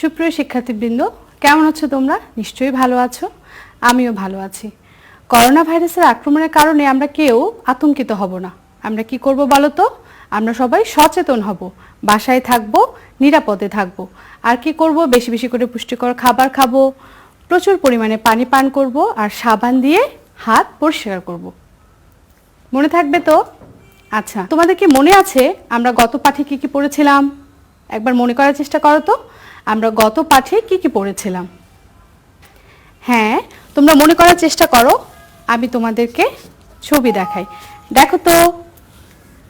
সুপ্রিয় শিক্ষার্থীবৃন্দ, কেমন আছো তোমরা? নিশ্চয়ই ভালো আছো। আমিও ভালো আছি। করোনা ভাইরাসের আক্রমণের কারণে আমরা কেউ আতঙ্কিত হব না। আমরা কি করব বলো তো? আমরা সবাই সচেতন হব, বাসায় থাকব, নিরাপদে থাকব। আর কি করব? বেশি বেশি করে পুষ্টিকর খাবার খাবো, প্রচুর পরিমাণে পানি পান করব, আর সাবান দিয়ে হাত পরিষ্কার করব। মনে থাকবে তো? আচ্ছা, তোমাদের কি মনে আছে আমরা গত পাঠে কি কি পড়েছিলাম? একবার মনে করার চেষ্টা করো তো, আমরা গত পাঠে কি কি পড়েছিলাম। হ্যাঁ, তোমরা মনে করার চেষ্টা করো, আমি তোমাদেরকে ছবি দেখাই। দেখো তো,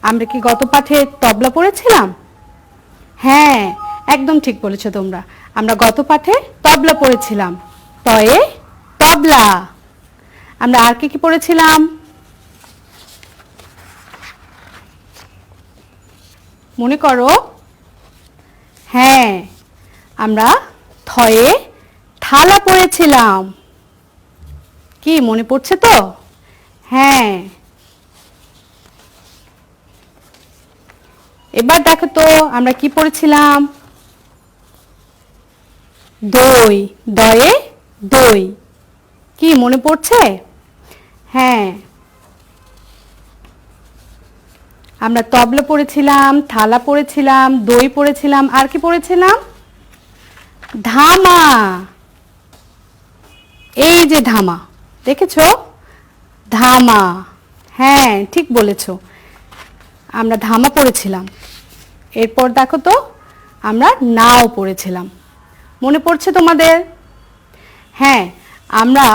আমরা কি গত পাঠে তবলা পড়েছিলাম? হ্যাঁ, একদম ঠিক বলেছো তোমরা। আমরা গত পাঠে তবলা পড়েছিলাম। তয়ে তবলা। আমরা আর কি কি পড়েছিলাম? মনে করো। হ্যাঁ, আমরা থয়ে থালা পড়েছিলাম। কি মনে পড়ছে তো? হ্যাঁ, এবার দেখো তো আমরা কি পড়েছিলাম? দই, দয়ে দই। কি মনে পড়ছে? হ্যাঁ, আমরা তবলা পড়েছিলাম, থালা পড়েছিলাম, দই পড়েছিলাম, আর কি পড়েছিলাম? ধামা। এই যে ধামা, দেখেছো? ধামা। হ্যাঁ, ঠিক বলেছো, আমরা ধামা পড়েছিলাম। এরপর দেখো তো, আমরা নাও পড়েছিলাম। মনে পড়ছে তোমাদের? হ্যাঁ, আমরা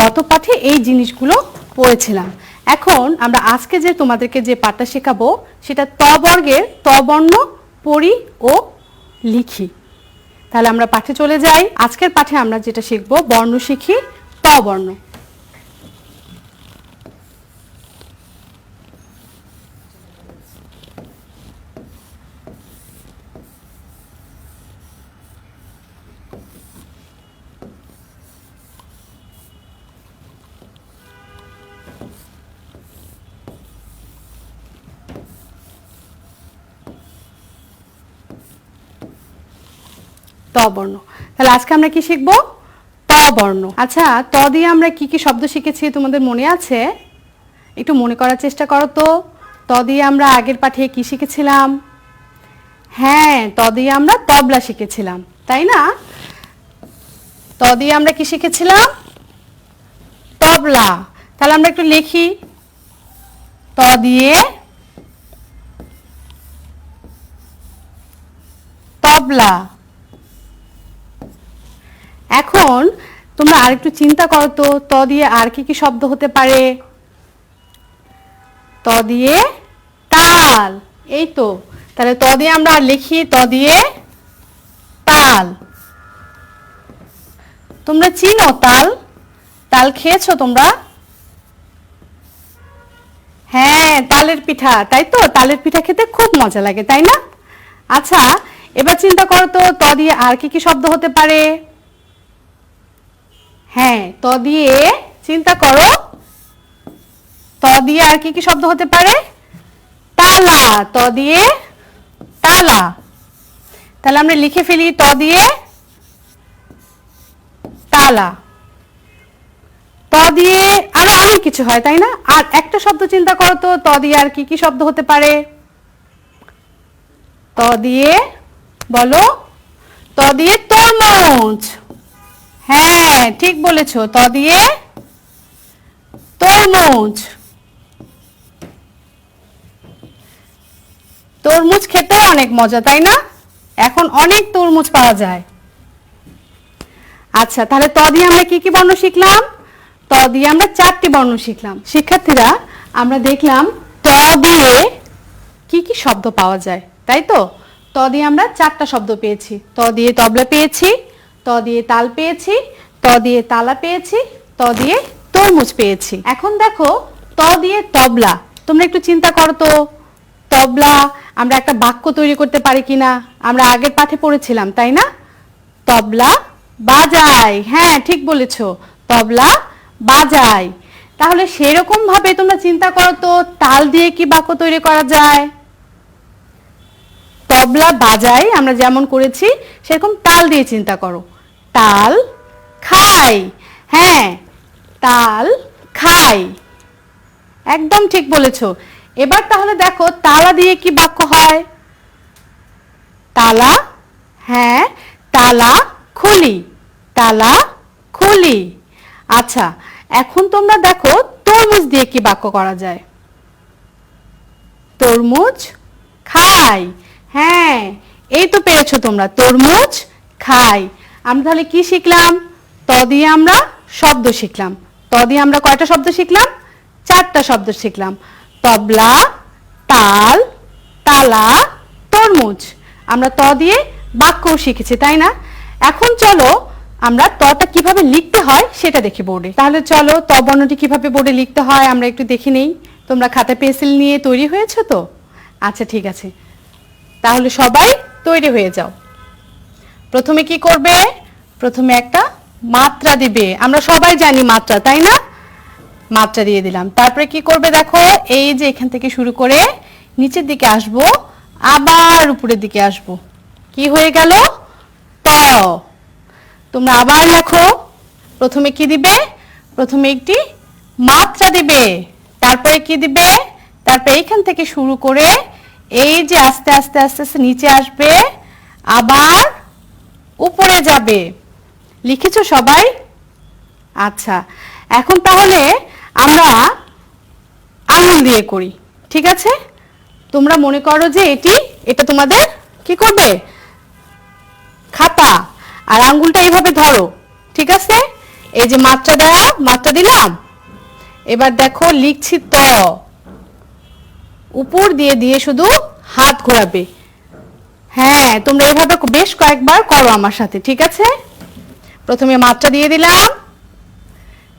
গত পাঠে এই জিনিসগুলো পড়েছিলাম। এখন আমরা আজকে যে তোমাদেরকে যে পাঠটা শেখাবো সেটা ত বর্গের ত বর্ণ পড়ি ও লিখি। তাহলে আমরা পাঠে চলে যাই। আজকের পাঠে আমরা যেটা শিখবো, বর্ণ শিখি, ত বর্ণ। ত বর্ণ। তাহলে আজকে আমরা কি শিখব? ত বর্ণ। আচ্ছা, ত দিয়ে আমরা কি কি শব্দ শিখেছি তোমাদের মনে আছে? একটু মনে করার চেষ্টা করো তো। ত দিয়ে আমরা আগের পাঠে কি শিখেছিলাম? হ্যাঁ, ত দিয়ে আমরা তবলা শিখেছিলাম, তাই না? ত দিয়ে আমরা কি শিখেছিলাম? তবলা। তাহলে আমরা একটু লিখি। ত দিয়ে তবলা। এখন তোমরা আরেকটু চিন্তা করো তো, ত দিয়ে আর কি কি শব্দ হতে পারে? ত দিয়ে তাল। এই তো, তাহলে ত দিয়ে আমরা লিখি, ত দিয়ে তাল। তোমরা চিনো তাল? তাল খেয়েছো তোমরা? হ্যাঁ, তালের পিঠা, তাই তো? তালের পিঠা খেতে খুব মজা লাগে, তাই না? আচ্ছা, এবার চিন্তা করো তো, ত দিয়ে আর কি কি শব্দ হতে পারে? হ্যাঁ, ত দিয়ে চিন্তা করো, ত দিয়ে আর কি কি শব্দ হতে পারে? তালা। ত দিয়ে তালা। তাহলে আমরা লিখে ফেলি, ত দিয়ে তালা। ত দিয়ে আরো অনেক কিছু হয়, তাই না? আর একটা শব্দ চিন্তা করো তো, ত দিয়ে আর কি কি শব্দ হতে পারে? ত দিয়ে বলো। ত দিয়ে তরমুজ। হ্যাঁ, ঠিক বলেছো, ত দিয়ে তরমুজ। তরমুজ খেতে অনেক মজা, তাই না? এখন অনেক তরমুজ পাওয়া যায়। আচ্ছা, তাহলে ত দিয়ে আমরা কি কি বর্ণ শিখলাম? ত দিয়ে আমরা 4টি বর্ণ শিখলাম। শিক্ষার্থীরা, আমরা দেখলাম ত দিয়ে কি কি শব্দ পাওয়া যায়, তাই তো? ত দিয়ে আমরা 4টা শব্দ পেয়েছি। ত দিয়ে তবলা পেয়েছি, ত দিয়ে তাল পেয়েছি, ত দিয়ে তালা পেয়েছি, ত দিয়ে তরমুজ পেয়েছি। এখন দেখো, ত দিয়ে তবলা। তোমরা একটু চিন্তা করো তো, তবলা আমরা একটা বাক্য তৈরি করতে পারি কিনা? আমরা আগের পাঠে পড়েছিলাম, তাই না? তবলা বাজায়। হ্যাঁ, ঠিক বলেছো, তবলা বাজায়। তাহলে সেরকম ভাবে তোমরা চিন্তা করো তো, তাল দিয়ে কি বাক্য তৈরি করা যায়? ত তবলা বাজাই আমরা যেমন করেছি সেরকম তাল দিয়ে চিন্তা করো। তাল খাই, হ্যাঁ তাল খাই, একদম ঠিক বলেছো। এবার তাহলে দেখো তালা দিয়ে কি বাক্য হয়? তালা, হ্যাঁ তালা খুলি, তালা খুলি। আচ্ছা এখন তোমরা দেখো তরমুজ দিয়ে কি বাক্য করা যায়? তরমুজ খাই, হ্যাঁ এই তো পেরেছো তোমরা, তরমুজ খাই। আমরা তাহলে কি শিখলাম? ত দিয়ে আমরা শব্দ শিখলাম। ত দিয়ে আমরা কয়টা শব্দ শিখলাম? 4টা শব্দ শিখলাম। তবলা, তাল, তালা, তরমুজ। আমরা ত দিয়ে বাক্যও শিখেছি, তাই না? এখন চলো আমরা তটা কিভাবে লিখতে হয় সেটা দেখি বোর্ডে। তাহলে চলো ত বর্ণটি কিভাবে বোর্ডে লিখতে হয় আমরা একটু দেখে নেই। তোমরা খাতা পেন্সিল নিয়ে তৈরি হয়েছো তো? আচ্ছা ঠিক আছে, তাহলে সবাই তৈরি হয়ে যাও। প্রথমে কি করবে? প্রথমে একটা মাত্রা দিবে। আমরা সবাই জানি মাত্রা, তাই না? মাত্রা দিয়ে দিলাম। তারপরে কি করবে দেখো, এই যে এখান থেকে শুরু করে নিচের দিকে আসব, আবার উপরের দিকে আসব। কি হয়ে গেল? ত। তোমরা আবার লেখো। প্রথমে কি দিবে? প্রথমে একটি মাত্রা দিবে। তারপরে কি দিবে? তারপরে এইখান থেকে শুরু করে এই যে আস্তে আস্তে আস্তে আস্তে নিচে আসবে, আবার উপরে যাবে। লিখেছো সবাই? আচ্ছা এখন তাহলে আমরা আঙুল দিয়ে করি, ঠিক আছে? তোমরা মনে করো যে এটা তোমাদের কি করবে? খাতা, আর আঙ্গুলটা এইভাবে ধরো, ঠিক আছে? এই যে মাত্রা দেওয়া, মাত্রা দিলাম। এবার দেখো লিখছি ত, উপর দিয়ে দিয়ে শুধু হাত ঘোরাবে। হ্যাঁ তোমরা এইভাবে বেশ কয়েকবার করো আমার সাথে, ঠিক আছে? প্রথমে মাত্রা দিয়ে দিলাম,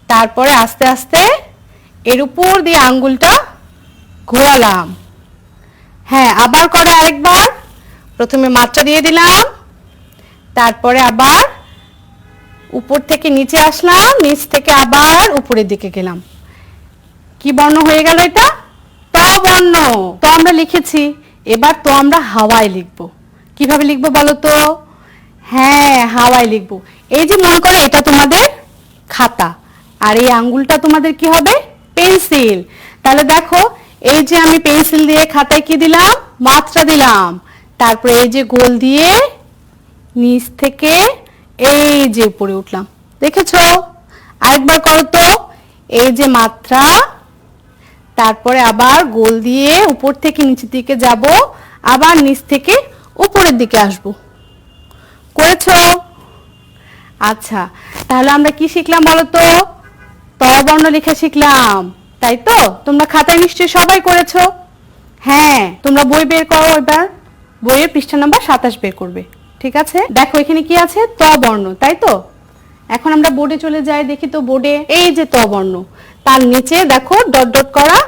তারপরে আস্তে আস্তে এর উপর দিয়ে আঙ্গুলটা ঘোরালাম। হ্যাঁ আবার করো আরেকবার। প্রথমে মাত্রা দিয়ে দিলাম, তারপরে আবার উপর থেকে নিচে আসলাম, নিচ থেকে আবার উপরের দিকে গেলাম। কি বর্ণ হয়ে গেল এটা? ত বর্ণ। তো আমরা লিখেছি, এবার তো আমরা হাওয়ায় লিখব। কিভাবে লিখবো বলো তো? হ্যাঁ হাওয়ায় লিখবো। এই যে মনে করো এটা তোমাদের খাতা, আর এই আঙ্গুলটা তোমাদের কি হবে? পেন্সিল। তাহলে দেখো এই যে আমি পেন্সিল দিয়ে খাতায় কি দিলাম? মাত্রা দিলাম। তারপরে এই যে গোল দিয়ে নিচ থেকে এই যে উপরে উঠলাম, দেখেছো? আরেকবার করো তো। এই যে মাত্রা, তারপরে আবার গোল দিয়ে উপর থেকে নিচের দিকে যাব, আবার নিচ থেকে উপরের দিকে আসব। করেছো? আচ্ছা তাহলে আমরা কি শিখলাম বলো তো? ত বর্ণ লেখা শিখলাম, তাই তো? তোমরা খাতায় নিশ্চয়ই সবাই করেছো। হ্যাঁ তোমরা বই বের করো, এবার বইয়ের পৃষ্ঠা নাম্বার 27 বের করবে, ঠিক আছে? দেখো এখানে কি আছে? ত বর্ণ, তাই তো? এখন আমরা বোর্ডে চলে যাই, দেখি তো বোর্ডে এই যে ত বর্ণ, তার নিচে দেখো ডট ডট করা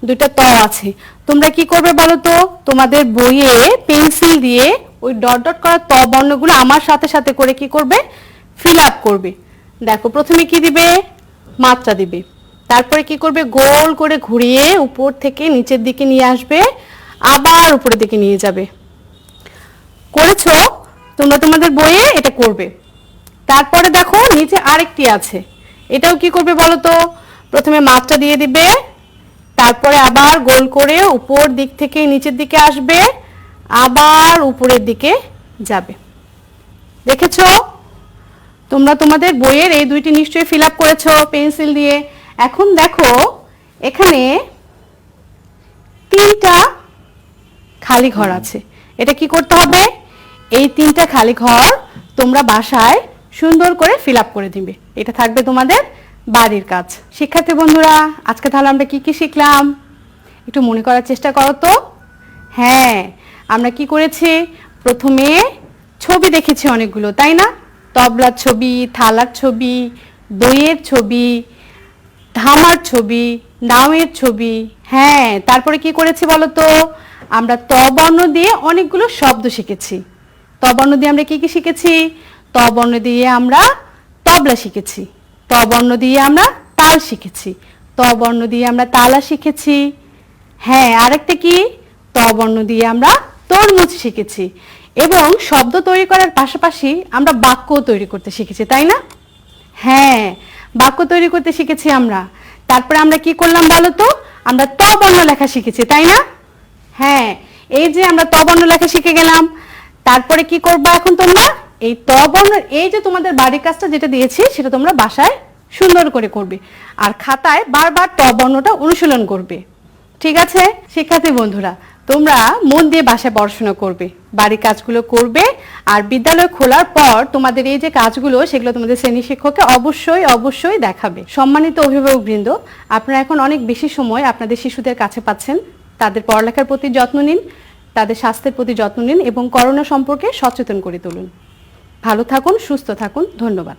দুইটা ত আছে। তোমরা কি করবে বলো তো? তোমাদের বইয়ে পেন্সিল দিয়ে ওই ডট ডট করা ত বর্ণগুলো আমার সাথে সাথে করে কি করবে? ফিল আপ করবে। দেখো প্রথমে কি দিবে? মাত্রা দিবে। তারপরে কি করবে? গোল করে ঘুরিয়ে উপর থেকে নিচের দিকে নিয়ে আসবে, আবার উপরের দিকে নিয়ে যাবে। করেছো? তোমরা তোমাদের বইয়ে এটা করবে। তারপরে দেখো নিচে আরেকটি আছে, এটাও কি করবে বলো তো? প্রথমে মাত্রা দিয়ে দিবে, তারপরে আবার গোল করে উপর দিক থেকে নিচের দিকে আসবে, আবার উপরের দিকে যাবে। দেখেছো? তোমরা তোমাদের বইয়ের এই দুইটি নিশ্চয়ই ফিল আপ করেছো পেন্সিল দিয়ে। এখন দেখো এখানে 3টা খালি ঘর আছে। এটা কি করতে হবে? এই 3টা খালি ঘর তোমরা বাসায় সুন্দর করে ফিল আপ করে দিবে। এটা থাকবে তোমাদের বাড়ির কাজ। শিক্ষার্থী বন্ধুরা আজকে তাহলে আমরা কি কি শিখলাম একটু মনে করার চেষ্টা করো তো। হ্যাঁ আমরা কি করেছি? প্রথমে ছবি দেখেছি অনেকগুলো, তাই না? তবলার ছবি, থালার ছবি, দইয়ের ছবি, ধামার ছবি, নাওয়ের ছবি। হ্যাঁ তারপরে কি করেছি বলো তো? আমরা ত বর্ণ দিয়ে অনেকগুলো শব্দ শিখেছি। ত বর্ণ দিয়ে আমরা কি কি শিখেছি? ত বর্ণ দিয়ে আমরা তবলা শিখেছি, ত বর্ণ দিয়ে আমরা তাল শিখেছি, ত বর্ণ দিয়ে আমরা তালা শিখেছি। হ্যাঁ আরেকটা কি? ত বর্ণ দিয়ে আমরা তরমুজ শিখেছি এবং শব্দ তৈরি করার পাশাপাশি আমরা বাক্যও তৈরি করতে শিখেছি, তাই না? হ্যাঁ, বাক্য তৈরি করতে শিখেছি আমরা। তারপরে আমরা কি করলাম বলো তো? আমরা ত বর্ণ লেখা শিখেছি, তাই না? হ্যাঁ, এই যে আমরা ত বর্ণ লেখা শিখে গেলাম। তারপরে কি করবা এখন তোমরা? এই ত বর্ণ, এই যে তোমাদের বাড়ির কাজটা যেটা দিয়েছি সেটা তোমরা বাসায় সুন্দর করে করবে আর খাতায় বারবার ত বর্ণটা অনুশীলন করবে। ঠিক আছে শিক্ষার্থী বন্ধুরা, তোমরা মন দিয়ে বাসায় পড়াশোনা করবে, বাড়ির কাজগুলো করবে আর বিদ্যালয় খোলার পর তোমাদের এই যে কাজগুলো সেগুলো তোমাদের শ্রেণী শিক্ষককে অবশ্যই অবশ্যই দেখাবে। সম্মানিত অভিভাবকবৃন্দ, আপনারা এখন অনেক বেশি সময় আপনাদের শিশুদের কাছে পাচ্ছেন। তাদের পড়ালেখার প্রতি যত্ন নিন, তাদের স্বাস্থ্যের প্রতি যত্ন নিন এবং করোনা সম্পর্কে সচেতন করে তুলুন। ভালো থাকুন, সুস্থ থাকুন। ধন্যবাদ।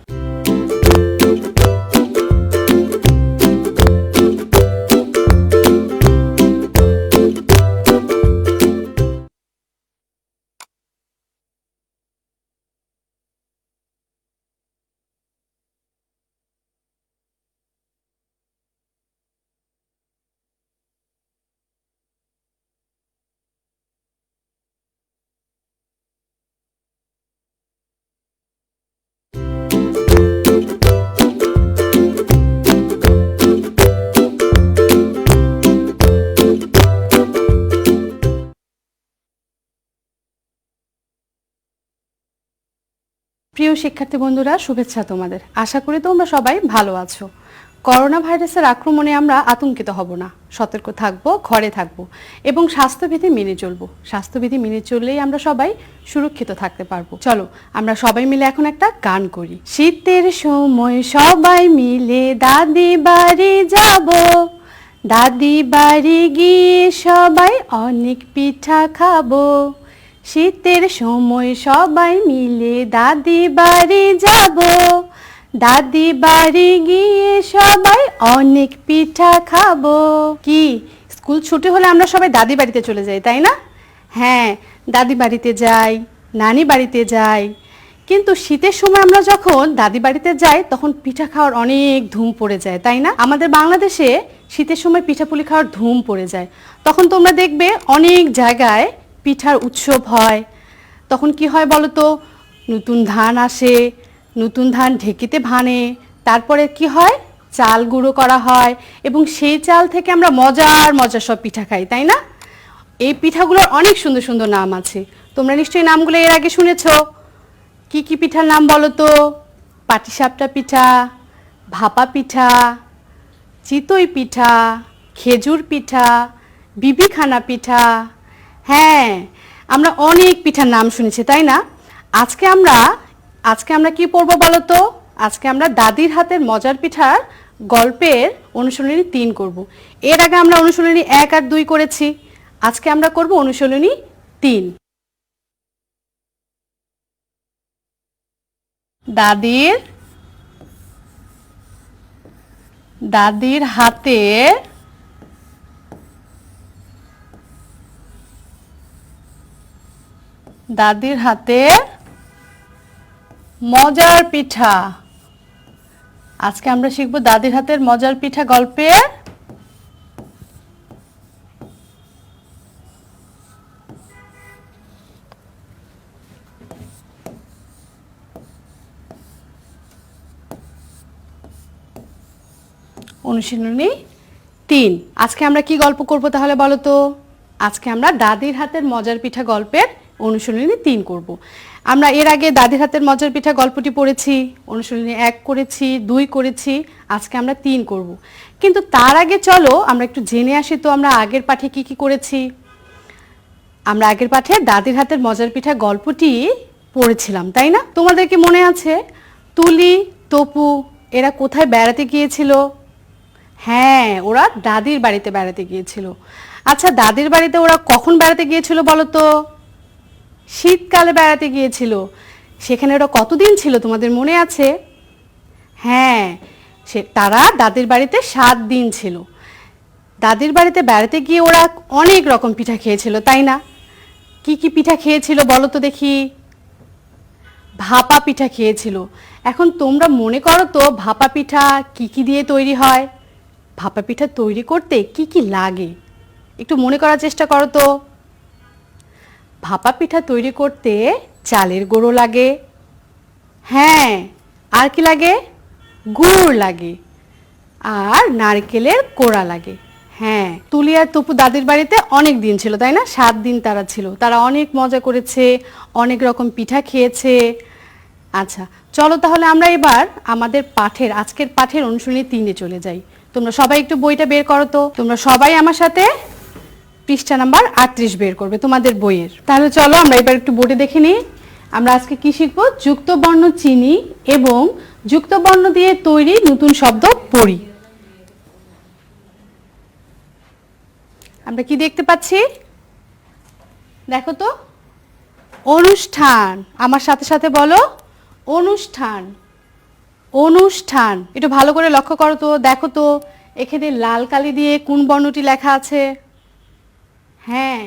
প্রিয় শিক্ষার্থী বন্ধুরা, শুভেচ্ছা তোমাদের। আশা করি তোমরা সবাই ভালো আছো। করোনা ভাইরাসের আক্রমণে আমরা আতঙ্কিত হব না, সতর্ক থাকব, ঘরে থাকব এবং স্বাস্থ্যবিধি মেনে চলবো। স্বাস্থ্যবিধি মেনে চললেই আমরা সবাই সুরক্ষিত থাকতে পারবো। চলো আমরা সবাই মিলে এখন একটা গান করি। শীতের সময় সবাই মিলে দাদি বাড়ি যাব, দাদি বাড়ি গিয়ে সবাই অনেক পিঠা খাবো। শীতের সময় সবাই মিলে দাদি বাড়ি যাব, দাদি বাড়ি গিয়ে সবাই অনেক পিঠা খাবো। কি স্কুল ছুটি হলে আমরা সবাই দাদি বাড়িতে চলে যাই, তাই না? হ্যাঁ, দাদি বাড়িতে যাই, নানি বাড়িতে যাই। কিন্তু শীতের সময় আমরা যখন দাদি বাড়িতে যাই তখন পিঠা খাওয়ার অনেক ধুম পড়ে যায়, তাই না? আমাদের বাংলাদেশে শীতের সময় পিঠাপুলি খাওয়ার ধুম পড়ে যায়। তখন তোমরা দেখবে অনেক জায়গায় পিঠার উৎসব হয়। তখন কি হয় বলো তো? নতুন ধান আসে, নতুন ধান ঢেকিতে ভানে, তারপরে কি হয়? চাল গুঁড়ো করা হয় এবং সেই চাল থেকে আমরা মজার মজার সব পিঠা খাই, তাই না? এই পিঠাগুলোর অনেক সুন্দর সুন্দর নাম আছে। তোমরা নিশ্চয়ই নামগুলো এর আগে শুনেছো। কি কি পিঠার নাম বলো তো? পাটিসাপটা পিঠা, ভাপা পিঠা, চিতই পিঠা, খেজুর পিঠা, বিবিখানা পিঠা। হ্যাঁ, আমরা অনেক পিঠার নাম শুনেছি, তাই না? আজকে আমরা কি পড়বো বলো তো? আজকে আমরা দাদির হাতের মজার পিঠার গল্পের অনুশীলনী 3 করব। এর আগে আমরা অনুশীলনী 1 আর 2 করেছি। আজকে আমরা করব অনুশীলনী 3। দাদির হাতের মজার পিঠা। আজকে আমরা শিখব দাদির হাতের মজার পিঠা গল্পের অনুশীলনী 3। আজকে আমরা কি গল্প করব তাহলে বলো তো? আজকে আমরা দাদির হাতের মজার পিঠা গল্পের অনুশীলনী 3 করব। আমরা এর আগে দাদির হাতের মজার পিঠা গল্পটি পড়েছি, অনুশীলনী 1 করেছি, 2 করেছি, আজকে আমরা 3 করব। কিন্তু তার আগে চলো আমরা একটু জেনে আসি তো আমরা আগের পাঠে কি কি করেছি। আমরা আগের পাঠে দাদির হাতের মজার পিঠা গল্পটি পড়েছিলাম, তাই না? তোমাদের কি মনে আছে তুলি, তপু এরা কোথায় বেড়াতে গিয়েছিল? হ্যাঁ, ওরা দাদির বাড়িতে বেড়াতে গিয়েছিল। আচ্ছা, দাদির বাড়িতে ওরা কখন বেড়াতে গিয়েছিল বলো তো? শীতকালে বেড়াতে গিয়েছিল। সেখানে ওরা কতদিন ছিল তোমাদের মনে আছে? হ্যাঁ, তারা দাদির বাড়িতে 7 দিন ছিল। দাদির বাড়িতে বেড়াতে গিয়ে ওরা অনেক রকম পিঠা খেয়েছিল, তাই না? কি কি পিঠা খেয়েছিল বলো তো দেখি? ভাপা পিঠা খেয়েছিল। এখন তোমরা মনে করো তো ভাপা পিঠা কি কি দিয়ে তৈরি হয়? ভাপা পিঠা তৈরি করতে কি কি লাগে একটু মনে করার চেষ্টা করো তো। ভাপা পিঠা তৈরি করতে চালের গুঁড়ো লাগে, হ্যাঁ, আর কি লাগে? গুড় লাগে, আর নারকেলের কোড়া লাগে। হ্যাঁ, তুলি আর তপু দাদির বাড়িতে অনেক দিন ছিল, তাই না? 7 দিন তারা ছিল। তারা অনেক মজা করেছে, অনেক রকম পিঠা খেয়েছে। আচ্ছা, চলো তাহলে আমরা এবার আমাদের আজকের পাঠের অনুশীলনী 3-এ চলে যাই। তোমরা সবাই একটু বইটা বের করো তো। তোমরা সবাই আমার সাথে পৃষ্ঠা নাম্বার 38 বের করবে তোমাদের বইয়ের। তাহলে চলো আমরা এবার একটু বোর্ডে দেখে নিই। আমরা আজকে কি শিখব? যুক্ত বর্ণ চিনি এবং যুক্ত বর্ণ দিয়ে তৈরি নতুন শব্দ পড়ি। আমরা কি দেখতে পাচ্ছি? দেখো তো, অনুষ্ঠান। আমার সাথে সাথে বলো, অনুষ্ঠান। অনুষ্ঠান। একটু ভালো করে লক্ষ্য করো তো, দেখো তো এখানে লাল কালি দিয়ে কোন বর্ণটি লেখা আছে? হ্যাঁ,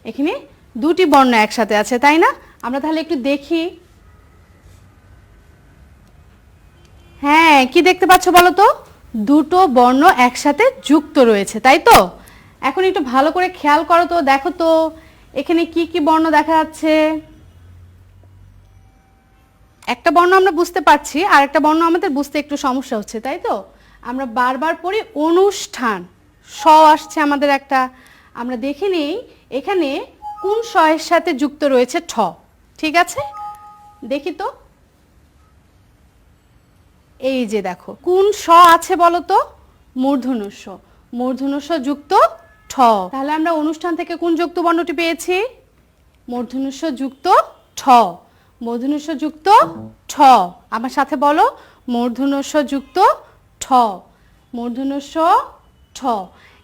এখানে দুটি বর্ণ একসাথে আছে, তাই না? আমরা তাহলে একটু দেখি। হ্যাঁ, কি দেখতে পাচ্ছ বলো তো? দুটো বর্ণ একসাথে যুক্ত রয়েছে, তাই তো? এখন একটু ভালো করে খেয়াল করো তো, দেখো তো এখানে কি কি বর্ণ দেখা যাচ্ছে। একটা বর্ণ আমরা বুঝতে পারছি, আর একটা বর্ণ আমাদের বুঝতে একটু সমস্যা হচ্ছে, তাই তো? আমরা বারবার পড়ি অনুষ্ঠান, স আসছে আমাদের একটা। আমরা দেখে নেই এখানে কোন স এর সাথে যুক্ত রয়েছে ঠ। ঠিক আছে, দেখি তো। এই যে দেখো, কোন স আছে বলো তো? মূর্ধন্য ষ। মূর্ধন্য ষ যুক্ত ঠ। তাহলে আমরা অনুষ্ঠান থেকে কোন যুক্ত বর্ণটি পেয়েছি? মূর্ধন্য ষ যুক্ত ঠ। মূর্ধন্য ষ যুক্ত ঠ। আমার সাথে বলো, মূর্ধন্য ষ যুক্ত ঠ। মূর্ধন্য ষ ঠ।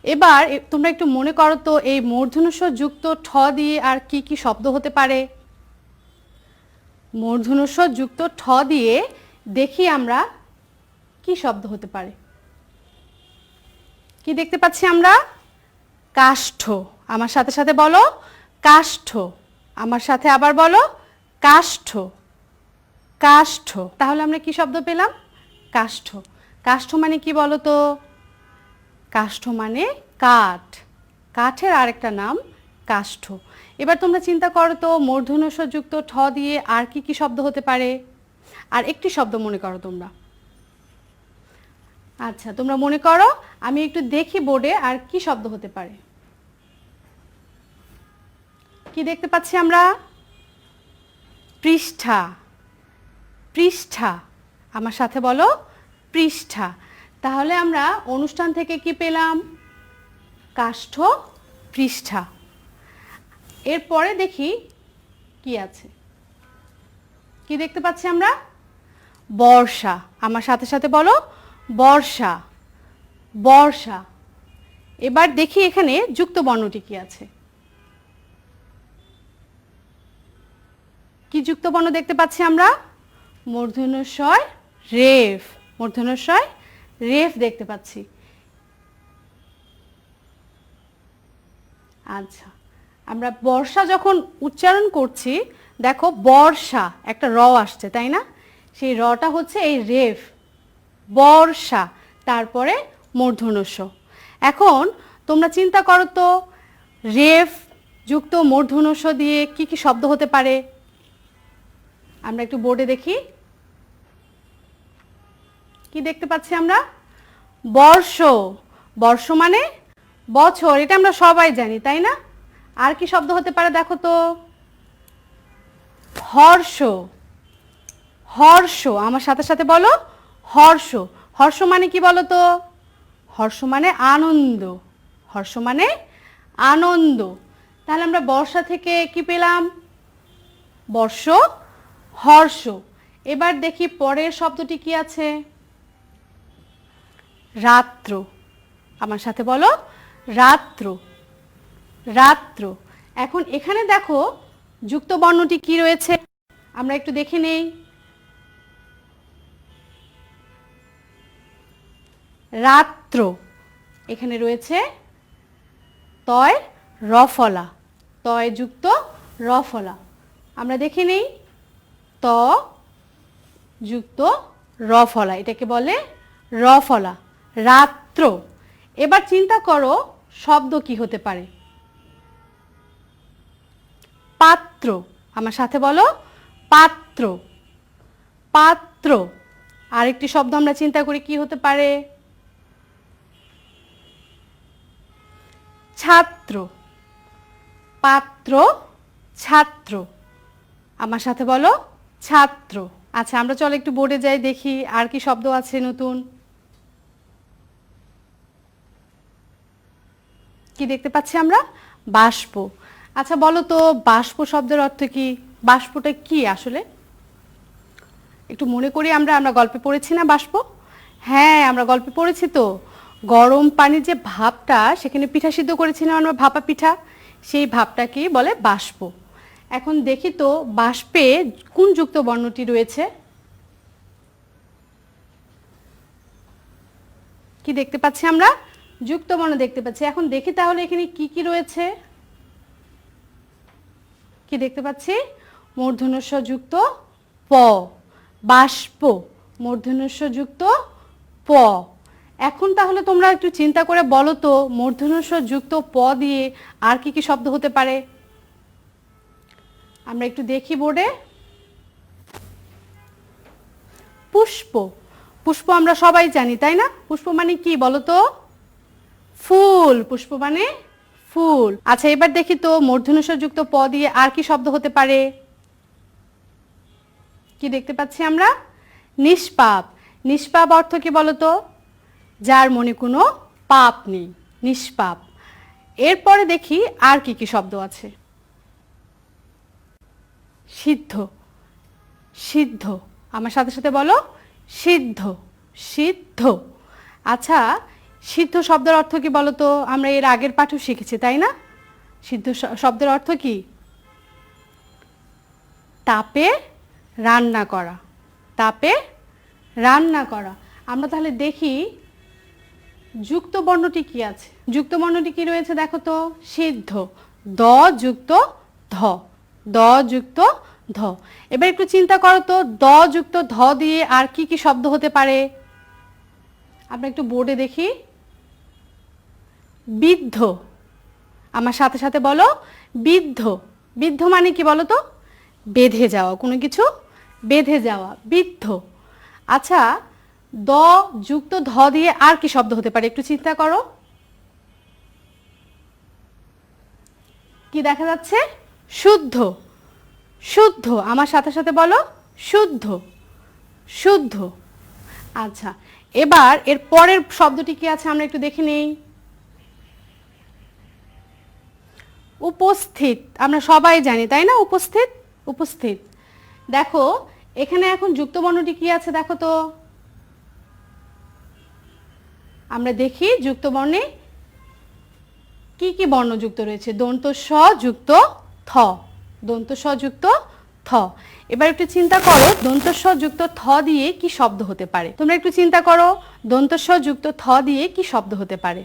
এবার তোমরা একটু মনে করো তো, এই মূর্ধন্য ষ যুক্ত ঠ দিয়ে আর কি কি শব্দ হতে পারে? মূর্ধন্য ষ যুক্ত ঠ দিয়ে দেখি আমরা কি শব্দ হতে পারে। কি দেখতে পাচ্ছি আমরা? কাষ্ঠ। আমার সাথে সাথে বলো, কাষ্ঠ। আমার সাথে আবার বলো, কাষ্ঠ। কাষ্ঠ। তাহলে আমরা কি শব্দ পেলাম? কাষ্ঠ। কাষ্ঠ মানে কি বলো তো? কাষ্ঠ মানে কাঠ। কাঠের আরেকটা নাম কাষ্ঠ। এবার তোমরা চিন্তা করো তো, মূর্ধন্য ষ যুক্ত ঠ দিয়ে আর কি কি শব্দ হতে পারে? আর একটি শব্দ মনে করো তোমরা। আচ্ছা, তোমরা মনে করো, আমি একটু দেখি বোর্ডে আর কি শব্দ হতে পারে। কি দেখতে পাচ্ছি আমরা? পৃষ্ঠা। পৃষ্ঠা। আমার সাথে বলো, পৃষ্ঠা। তাহলে আমরা অনুষ্ঠান থেকে কি পেলাম? কাষ্ঠ, পৃষ্ঠা। এরপরে দেখি কি আছে। কি দেখতে পাচ্ছি আমরা? বর্ষা। আমার সাথে সাথে বলো, বর্ষা। বর্ষা। এবার দেখি এখানে যুক্ত বর্ণটি কি আছে। কি যুক্ত বর্ণ দেখতে পাচ্ছি আমরা? মূর্ধন্য ষ রেফ। মূর্ধন্য ষ রেফ দেখতে পাচ্ছি। আচ্ছা, আমরা বর্ষা যখন উচ্চারণ করছি, দেখো বর্ষা একটা র আসছে, তাই না? সেই রটা হচ্ছে এই রেফ, বর্ষা, তারপরে মূর্ধন্য ষ। এখন তোমরা চিন্তা করো তো, রেফ যুক্ত মূর্ধন্য ষ দিয়ে কি কি শব্দ হতে পারে? আমরা একটু বোর্ডে দেখি। কি দেখতে পাচ্ছি আমরা? বর্ষ। বর্ষ মানে বছর, এটা আমরা সবাই জানি, তাই না? আর কি শব্দ হতে পারে দেখো তো? হর্ষ। হর্ষ। আমার সাথে সাথে বলো, হর্ষ। হর্ষ মানে কি বলো তো? হর্ষ মানে আনন্দ। হর্ষ মানে আনন্দ। তাহলে আমরা বর্ষা থেকে কি পেলাম? বর্ষ, হর্ষ। এবার দেখি পরের শব্দটি কি আছে? রাত্র। আমার সাথে বলো, রাত্র। রাত্র। এখন এখানে দেখো যুক্ত বর্ণটি কি রয়েছে, আমরা একটু দেখে নেই। রাত্র। এখানে রয়েছে তয় রফলা। তয় যুক্ত রফলা। আমরা দেখে নেই, ত যুক্ত রফলা, এটাকে বলে রফলা। রাত্র। এবার চিন্তা করো শব্দ কি হতে পারে? পাত্র। পাত্র, আমার সাথে বলো পাত্র, পাত্র। আরেকটি শব্দ আমরা চিন্তা করি কি হতে পারে? ছাত্র, পাত্র, ছাত্র, আমার সাথে বলো ছাত্র। আচ্ছা, আমরা চলো একটু বোর্ডে যাই, দেখি আর কি শব্দ আছে নতুন। কি দেখতে পাচ্ছি আমরা? বাষ্প। আচ্ছা বলো তো, বাষ্প শব্দের অর্থ কি? বাষ্পটা কি আসলে? একটু মনে করি, আমরা গল্পে পড়েছি না বাষ্প? হ্যাঁ, আমরা গল্পে পড়েছি তো। গরম পানির যে ভাপটা, সেখানে পিঠা সিদ্ধ করেছিলাম আমরা, ভাপা পিঠা, সেই ভাপটাকেই বলে বাষ্প। এখন দেখি তো বাষ্পে কোন যুক্ত বর্ণটি রয়েছে। কি দেখতে পাচ্ছি আমরা? যুক্ত বর্ণ দেখতে পাচ্ছি। এখন দেখি তাহলে এখানে কি কি রয়েছে। কি দেখতে পাচ্ছি? মূর্ধন্য ষ যুক্ত প, বাষ্প, মূর্ধন্য ষ যুক্ত প। এখন তাহলে তোমরা একটু চিন্তা করে বলো তো, মূর্ধন্য ষ যুক্ত প দিয়ে আর কি কি শব্দ হতে পারে? আমরা একটু দেখি বোর্ডে। পুষ্প, পুষ্প আমরা সবাই জানি তাই না? পুষ্প মানে কি বলো তো? ফুল, পুষ্প মানে ফুল। আচ্ছা, এবার দেখি তো মূর্ধন্য ষ যুক্ত প দিয়ে আর কি শব্দ হতে পারে। কি দেখতে পাচ্ছি আমরা? নিষ্পাপ। নিষ্পাপ অর্থ কি বলো তো? যার মনে কোনো পাপ নেই, নিষ্পাপ। এরপরে দেখি আর কি কি শব্দ আছে। সিদ্ধ, সিদ্ধ, আমার সাথে সাথে বলো সিদ্ধ, সিদ্ধ। আচ্ছা, সিদ্ধ শব্দের অর্থ কি বলো তো? আমরা এর আগের পাঠও শিখেছি তাই না? সিদ্ধ শব্দের অর্থ কি? তাপে রান্না করা, তাপে রান্না করা। আমরা তাহলে দেখি যুক্ত বর্ণটি কি আছে। যুক্ত বর্ণটি কি রয়েছে দেখো তো? সিদ্ধ, দ যুক্ত ধ, দ যুক্ত ধ। এবার একটু চিন্তা করো তো, দ যুক্ত ধ দিয়ে আর কি কি শব্দ হতে পারে? আমরা একটু বোর্ডে দেখি। বিদ্ধ, আমার সাথে সাথে বলো বিদ্ধ। বিদ্ধ মানে কি বলো তো? বেঁধে যাওয়া, কোনো কিছু বেঁধে যাওয়া, বিদ্ধ। আচ্ছা, দ যুক্ত ধ দিয়ে আর কি শব্দ হতে পারে? একটু চিন্তা করো। কি দেখা যাচ্ছে? শুদ্ধ, শুদ্ধ, আমার সাথে সাথে বলো শুদ্ধ, শুদ্ধ। আচ্ছা, এবার এর পরের শব্দটি কি আছে আমরা একটু দেখে নেই। উপস্থিত, আমরা সবাই জানি তাই না? উপস্থিত, উপস্থিত। দেখো এখানে এখন যুক্ত বর্ণটি কি আছে দেখো তো। আমরা দেখি যুক্ত বর্ণে কি কি বর্ণ যুক্ত রয়েছে। দন্ত স যুক্ত থ, দন্ত স যুক্ত থ। এবার একটু চিন্তা করো, দন্ত স যুক্ত থ দিয়ে কি শব্দ হতে পারে? তোমরা একটু চিন্তা করো, দন্ত স যুক্ত থ দিয়ে কি শব্দ হতে পারে?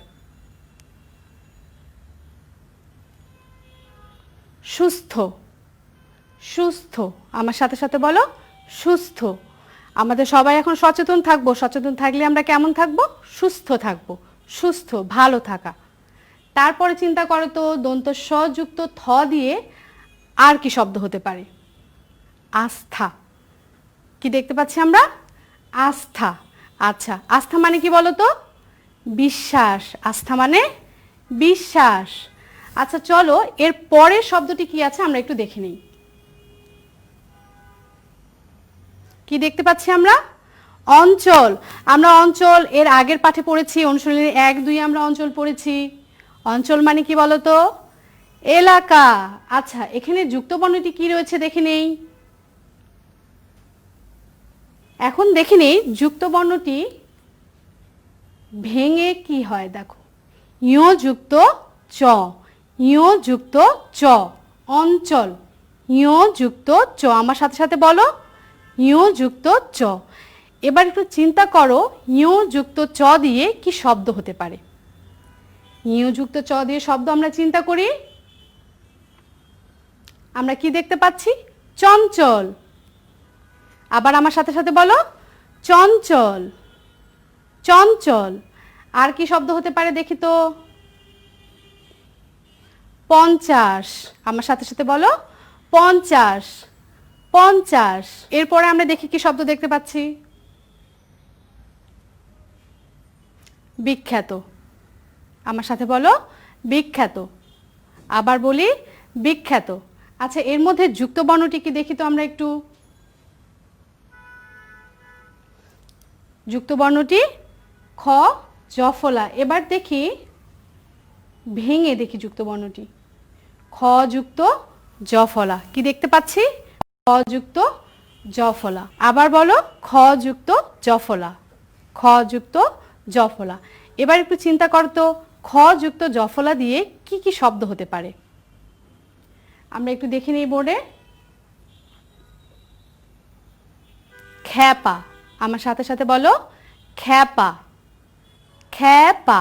সুস্থ, সুস্থ, আমার সাথে সাথে বলো সুস্থ। আমাদের সবাই এখন সচেতন থাকবো। সচেতন থাকলে আমরা কেমন থাকবো? সুস্থ থাকবো, সুস্থ, ভালো থাকা। তারপরে চিন্তা করো তো, দন্ত স যুক্ত থ দিয়ে আর কি শব্দ হতে পারে? আস্থা। কি দেখতে পাচ্ছি আমরা? আস্থা। আচ্ছা, আস্থা মানে কি বলো তো? বিশ্বাস, আস্থা মানে বিশ্বাস। আচ্ছা চলো, এর পরের শব্দটি কি আছে আমরা একটু দেখে নিই। কি দেখতে পাচ্ছি আমরা? অঞ্চল। আমরা অঞ্চল এর আগের পাঠে পড়েছি, অনুশীলনী 1, 2 আমরা অঞ্চল পড়েছি। অঞ্চল মানে কি বলতো? এলাকা। আচ্ছা, এখানে যুক্ত বর্ণটি কি রয়েছে দেখে নেই। এখন দেখে নেই যুক্ত বর্ণটি ভেঙে কি হয় দেখো। ইয় যুক্ত চ, ইয় যুক্ত চ, অঞ্চল, ইয় যুক্ত চ, আমার সাথে সাথে বলো ইয় যুক্ত চ। এবার একটু চিন্তা করো, ইয় যুক্ত চ দিয়ে কি শব্দ হতে পারে? ইয় যুক্ত চ দিয়ে শব্দ আমরা চিন্তা করি, আমরা কি দেখতে পাচ্ছি? চঞ্চল। আবার আমার সাথে সাথে বলো চঞ্চল, চঞ্চল। আর কি শব্দ হতে পারে দেখি তো? 50, আমার সাথে সাথে বলো 50 50। এরপরে আমরা দেখি কি শব্দ দেখতে পাচ্ছি, বিখ্যাত। আমার সাথে বলো বিখ্যাত। আবার বলি বিখ্যাত। আচ্ছা, এর মধ্যে যুক্ত বর্ণটি কি দেখি তো আমরা একটু। যুক্ত বর্ণটি খ, জফলা। এবার দেখি ভেঙে দেখি যুক্ত বর্ণটি। খ যুক্ত জফলা কি দেখতে পাচ্ছি, খ যুক্ত জফলা। আবার বলো খ যুক্ত জফলা, খ যুক্ত জফলা। এবার একটু চিন্তা করতো খ যুক্ত জফলা দিয়ে কি কি শব্দ হতে পারে। আমরা একটু দেখে নিই বোর্ডে। খ্যাপা। আমার সাথে সাথে বলো খ্যাপা, খ্যাপা,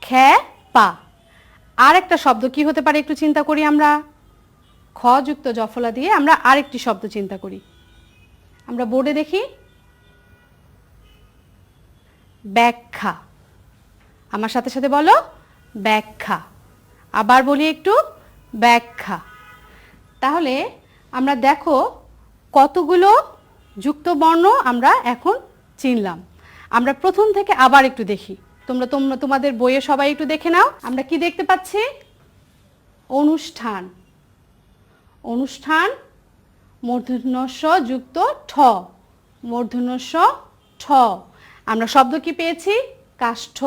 খ্যাপা। আর একটা শব্দ কি হতে পারে একটু চিন্তা করি আমরা। খ যুক্ত জফলা দিয়ে আমরা আরেকটি শব্দ চিন্তা করি। আমরা বোর্ডে দেখি, ব্যাখ্যা। আমার সাথে সাথে বলো ব্যাখ্যা। আবার বলি একটু ব্যাখ্যা। তাহলে আমরা দেখো কতগুলো যুক্ত বর্ণ আমরা এখন চিনলাম। আমরা প্রথম থেকে আবার একটু দেখি। তোমরা তোমাদের বইয়ে সবাই একটু দেখে নাও। আমরা কি দেখতে পাচ্ছি, অনুষ্ঠান। অনুষ্ঠান মূর্ধন্য ষ যুক্ত ঠ, মূর্ধন্য ষ ঠ। আমরা শব্দ কি পেয়েছি, কাষ্ঠ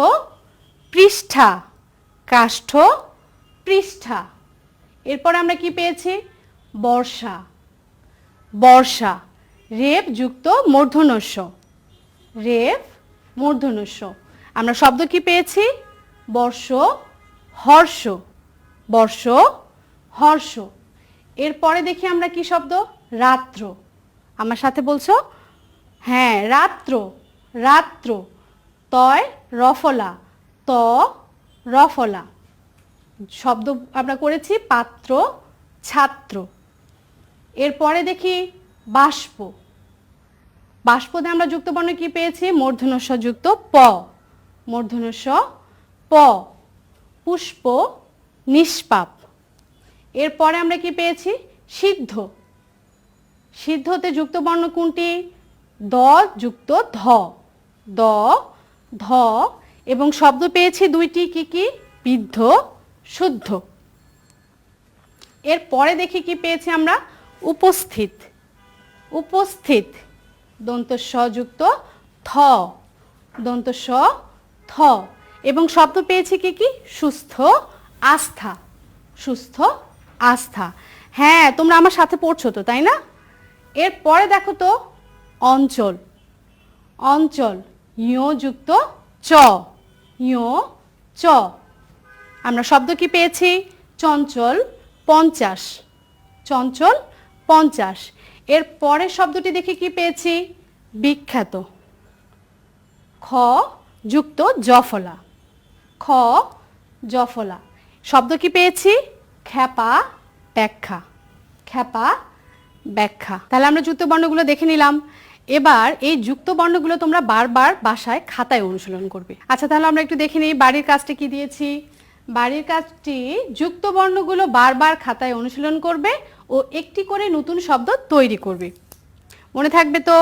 পৃষ্ঠা, কাষ্ঠ পৃষ্ঠা। এরপর আমরা কি পেয়েছি, বর্ষা, বর্ষা। রেফ যুক্ত মূর্ধন্য ষ, রেফ মূর্ধন্য ষ। আমরা শব্দ কি পেয়েছি, বর্ষ হর্ষ, বর্ষ হর্ষ। এরপরে দেখি আমরা কি শব্দ, রাত্র। আমার সাথে বলছো, হ্যাঁ রাত্র, রাত্র। তয় রফলা, ত রফলা। শব্দ আমরা করেছি পাত্র ছাত্র। এরপরে দেখি বাষ্প। বাষ্পতে আমরা যুক্ত বর্ণ কি পেয়েছি, মূর্ধন্য ষ যুক্ত প, মূর্ধন্য ষ প। পুষ্প নিষ্পাপ। এরপরে আমরা কি পেয়েছি, সিদ্ধ। সিদ্ধতে যুক্ত বর্ণ কোনটি, দ যুক্ত ধ, দ ধ। এবং শব্দ পেয়েছি দুইটি, কি কি, বিদ্ধ শুদ্ধ। এরপরে দেখি কি পেয়েছি আমরা, উপস্থিত, উপস্থিত। দন্ত স যুক্ত থ, দন্ত স থ। এবং শব্দ পেয়েছি কি কি, সুস্থ আস্থা, সুস্থ আস্থা। হ্যাঁ তোমরা আমার সাথে পড়ছো তো, তাই না? এরপরে দেখো তো অঞ্চল, অঞ্চল ইয় যুক্ত চ, ইয় চ। আমরা শব্দ কি পেয়েছি, চঞ্চল 50, চঞ্চল 50। এর পরের শব্দটি দেখি কি পেয়েছি, বিখ্যাত। খ যুক্ত জফলা, খ জফলা। শব্দ কি পেয়েছি, খ্যাপা ব্যাখ্যা, খ্যাপা ব্যাখ্যা। তাহলে আমরা যুক্ত বর্ণগুলো দেখে নিলাম। এবার এই যুক্ত বর্ণগুলো তোমরা বারবার বাসায় খাতায় অনুশীলন করবে। আচ্ছা তাহলে আমরা একটু দেখে নিই বাড়ির কাজটি কি দিয়েছি। বাড়ির কাজটি যুক্ত বর্ণগুলো বারবার খাতায় অনুশীলন করবে ও একটি করে নতুন শব্দ তৈরি করবে। মনে থাকবে তো,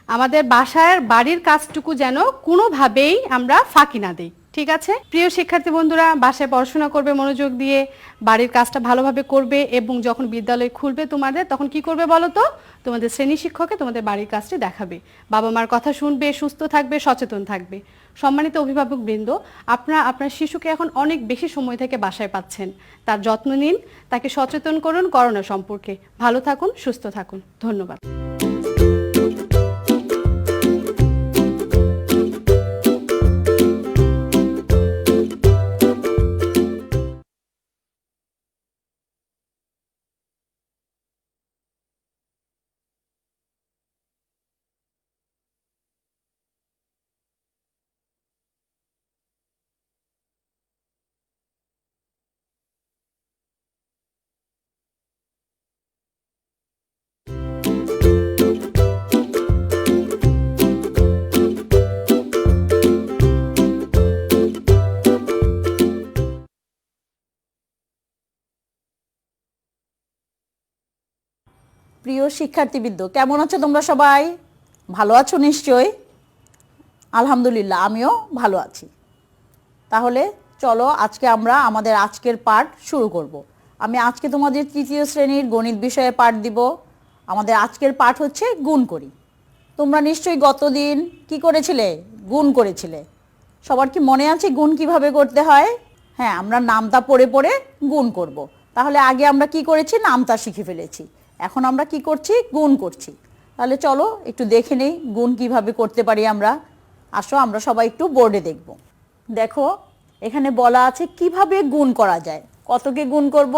আমাদের বাসার বাড়ির কাজটুকু যেন কোনোভাবেই আমরা ফাঁকি না দিই, ঠিক আছে? প্রিয় শিক্ষার্থী বন্ধুরা, বাসায় পড়াশোনা করবে মনোযোগ দিয়ে, বাড়ির কাজটা ভালোভাবে করবে এবং যখন বিদ্যালয় খুলবে তোমাদের, তখন কি করবে বলো তো, তোমাদের শ্রেণী শিক্ষকে তোমাদের বাড়ির কাজটি দেখাবে। বাবা মার কথা শুনবে, সুস্থ থাকবে, সচেতন থাকবে। সম্মানিত অভিভাবক বৃন্দ, আপনারা আপনার শিশুকে এখন অনেক বেশি সময় থেকে বাসায় পাচ্ছেন, তার যত্ন নিন, তাকে সচেতন করুন করোনা সম্পর্কে। ভালো থাকুন, সুস্থ থাকুন। ধন্যবাদ। প্রিয় শিক্ষার্থীবৃন্দ, কেমন আছো তোমরা সবাই? ভালো আছো নিশ্চয়ই? আলহামদুলিল্লাহ, আমিও ভালো আছি। তাহলে চলো আজকে আমরা আমাদের আজকের পাঠ শুরু করব। আমি আজকে তোমাদের তৃতীয় শ্রেণীর গণিত বিষয়ে পাঠ দিব। আমাদের আজকের পাঠ হচ্ছে গুণ করি। তোমরা নিশ্চয়ই গতদিন কি করেছিলে? গুণ করেছিলে। সবার কি মনে আছে গুণ কিভাবে করতে হয়? হ্যাঁ, আমরা নামতা পড়ে পড়ে গুণ করব। তাহলে আগে আমরা কি করেছি? নামতা শিখে ফেলেছি। এখন আমরা কি করছি? গুণ করছি। তাহলে চলো একটু দেখে নেই গুণ কিভাবে করতে পারি আমরা। আসো আমরা সবাই একটু বোর্ডে দেখব। দেখো এখানে বলা আছে কিভাবে গুণ করা যায়। কতকে গুণ করব?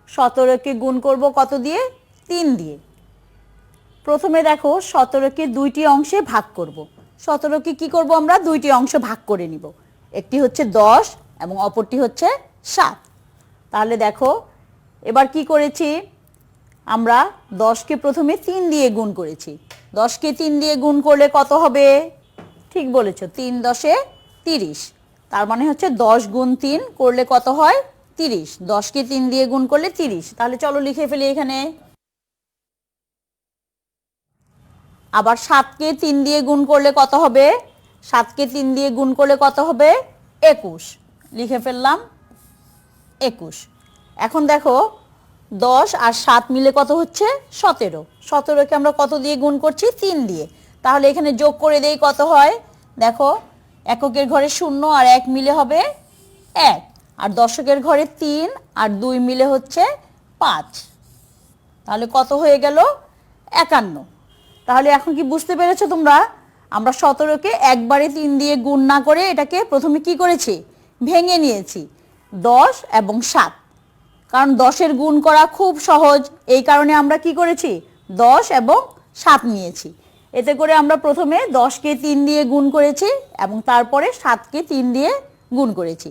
17কে গুণ করব কত দিয়ে? 3 দিয়ে। প্রথমে দেখো 17কে দুইটি অংশে ভাগ করব। 17কে কি করব? আমরা দুইটি অংশ ভাগ করে নিব। একটি হচ্ছে 10 এবং অপরটি হচ্ছে 7। তাহলে দেখো এবার কি করেছি? আমরা 10কে প্রথমে 3 দিয়ে গুণ করেছি। 10কে 3 দিয়ে গুণ করলে কত হবে? ঠিক বলেছো, 3 10 30। তার মানে হচ্ছে 10 গুণ 3 করলে কত হয়? 30। 10কে 3 দিয়ে গুণ করলে 30। তাহলে চলো লিখে ফেলি এখানে। আবার 7কে 3 দিয়ে গুণ করলে কত হবে? 7কে 3 দিয়ে গুণ করলে কত হবে? 21। লিখে ফেললাম 21। এখন দেখো 10 আর 7 মিলে কত হচ্ছে? 17। 17কে আমরা কত দিয়ে গুণ করছি? 3 দিয়ে। তাহলে এখানে যোগ করে দেই কত হয়? দেখো এককের ঘরে 0 আর 1 মিলে হবে 1, আর দশকের ঘরে 3 আর 2 মিলে হচ্ছে 5। তাহলে কত হয়ে গেল? 51। তাহলে এখন কি বুঝতে পেরেছো তোমরা? আমরা 17কে একবারে 3 দিয়ে গুণ না করে এটাকে প্রথমে কি করেছি? ভেঙে নিয়েছি 10 এবং 7। কারণ 10-এর গুণ করা খুব সহজ, এই কারণে আমরা কি করেছি? 10 এবং 7 নিয়েছি। এতে করে আমরা প্রথমে 10কে 3 দিয়ে গুণ করেছি এবং তারপরে 7কে 3 দিয়ে গুণ করেছি।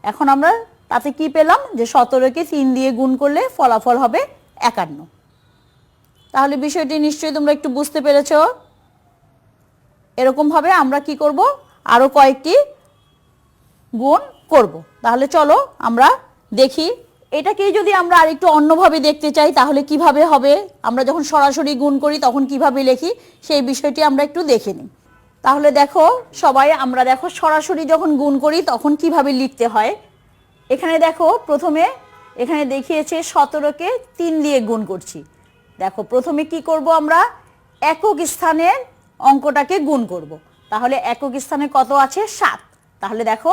এখন আমরা তাতে কি পেলাম? যে 17কে 3 দিয়ে গুণ করলে ফলাফল হবে 51। তাহলে বিষয়টি নিশ্চয়ই তোমরা একটু বুঝতে পেরেছো। এরকমভাবে আমরা কি করব? আরও কয়েকটি গুণ করব। তাহলে চলো আমরা দেখি এটাকেই যদি আমরা আরেকটু অন্যভাবে দেখতে চাই তাহলে কিভাবে হবে। আমরা যখন সরাসরি গুণ করি তখন কিভাবে লিখি সেই বিষয়টি আমরা একটু দেখে নিই। তাহলে দেখো সবাই, আমরা দেখো সরাসরি যখন গুণ করি তখন কিভাবে লিখতে হয়। এখানে দেখো প্রথমে এখানে দেখিয়েছে 17কে 3 দিয়ে গুণ করছি। দেখো প্রথমে কি করব? আমরা একক স্থানের অঙ্কটাকে গুণ করব। তাহলে একক স্থানে কত আছে? 7। তাহলে দেখো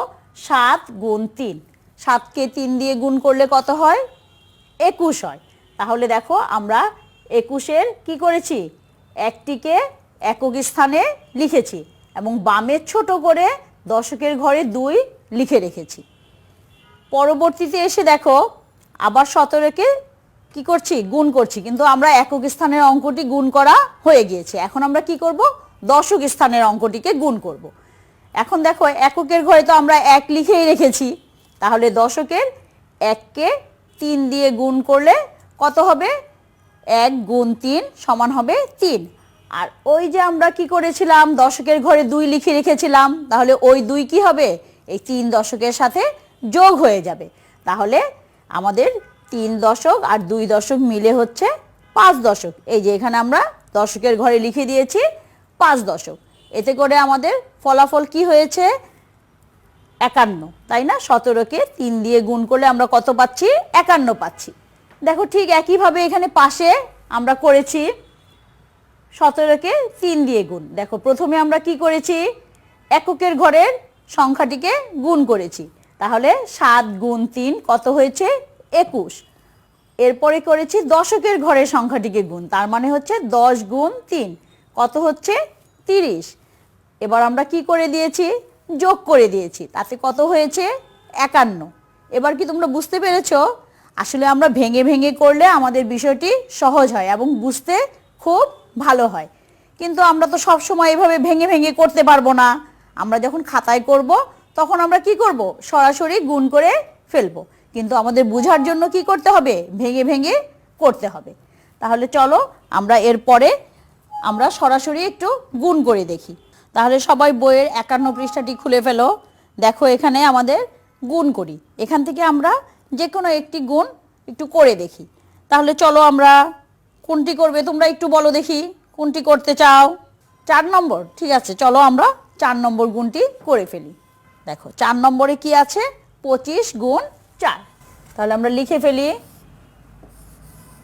7 গুণ 3। 7কে 3 দিয়ে গুণ করলে কত হয়? 21 হয়। তাহলে দেখো আমরা 21-এর কি করেছি? একটিকে একক স্থানে লিখেছি এবং বামে ছোট করে দশকের ঘরে 2 লিখে রেখেছি। পরবর্তীতে এসে দেখো আবার 17কে কি করছি? গুণ করছি, কিন্তু আমরা একক স্থানের অঙ্কটি গুণ করা হয়ে গিয়েছে। এখন আমরা কি করব? দশক স্থানের অঙ্কটিকে গুণ করব। এখন দেখো এককের ঘরে তো আমরা 1 লিখেই রেখেছি। তাহলে দশকের 1কে 3 দিয়ে গুণ করলে কত হবে? 1 গুণ 3 সমান হবে 3। আর ওই যে আমরা কি করেছিলাম? দশকের ঘরে 2 লিখে রেখেছিলাম। তাহলে ওই 2 কি হবে? এই 3 দশকের সাথে যোগ হয়ে যাবে। তাহলে আমাদের 3 দশক আর 2 দশক মিলে হচ্ছে 5 দশক। এই যে এখানে আমরা দশকের ঘরে লিখে দিয়েছি 5 দশক। এতে করে আমাদের ফলাফল কি হয়েছে? 51, তাই না? 17কে 3 দিয়ে গুণ করলে আমরা কত পাচ্ছি? 51 পাচ্ছি। দেখো ঠিক একইভাবে এখানে পাশে আমরা করেছি 17কে 3 দিয়ে গুণ। দেখো প্রথমে আমরা কি করেছি? এককের ঘরের সংখ্যাটিকে গুণ করেছি। তাহলে 7 গুণ 3 কত হয়েছে? 21। এরপরে করেছি দশকের ঘরের সংখ্যাটিকে গুণ, তার মানে হচ্ছে 10 গুণ 3 কত হচ্ছে? 30। এবার আমরা কি করে দিয়েছি? যোগ করে দিয়েছি, তাতে কত হয়েছে? 51। এবার কি তোমরা বুঝতে পেরেছো? আসলে আমরা ভেঙে ভেঙে করলে আমাদের বিষয়টি সহজ হয় এবং বুঝতে খুব ভালো হয়। কিন্তু আমরা তো সব সময় এভাবে ভেঙে ভেঙে করতে পারবো না। আমরা যখন খাতায় করব তখন আমরা কি করব? সরাসরি গুণ করে ফেলবো। কিন্তু আমাদের বোঝার জন্য কি করতে হবে? ভেঙে ভেঙে করতে হবে। তাহলে চলো আমরা এরপরে আমরা সরাসরি একটু গুণ করে দেখি। তাহলে সবাই বইয়ের 51 পৃষ্ঠাটি খুলে ফেলো। দেখো এখানে আমাদের গুণ করি। এখান থেকে আমরা যে কোনো একটি গুণ একটু করে দেখি। তাহলে চলো আমরা কোনটি করবে তোমরা একটু বলো দেখি, কোনটি করতে চাও? 4 নম্বর, ঠিক আছে, চলো আমরা 4 নম্বর গুণটি করে ফেলি। দেখো 4 নম্বরে কি আছে, 25 গুণ 4। তাহলে আমরা লিখে ফেলি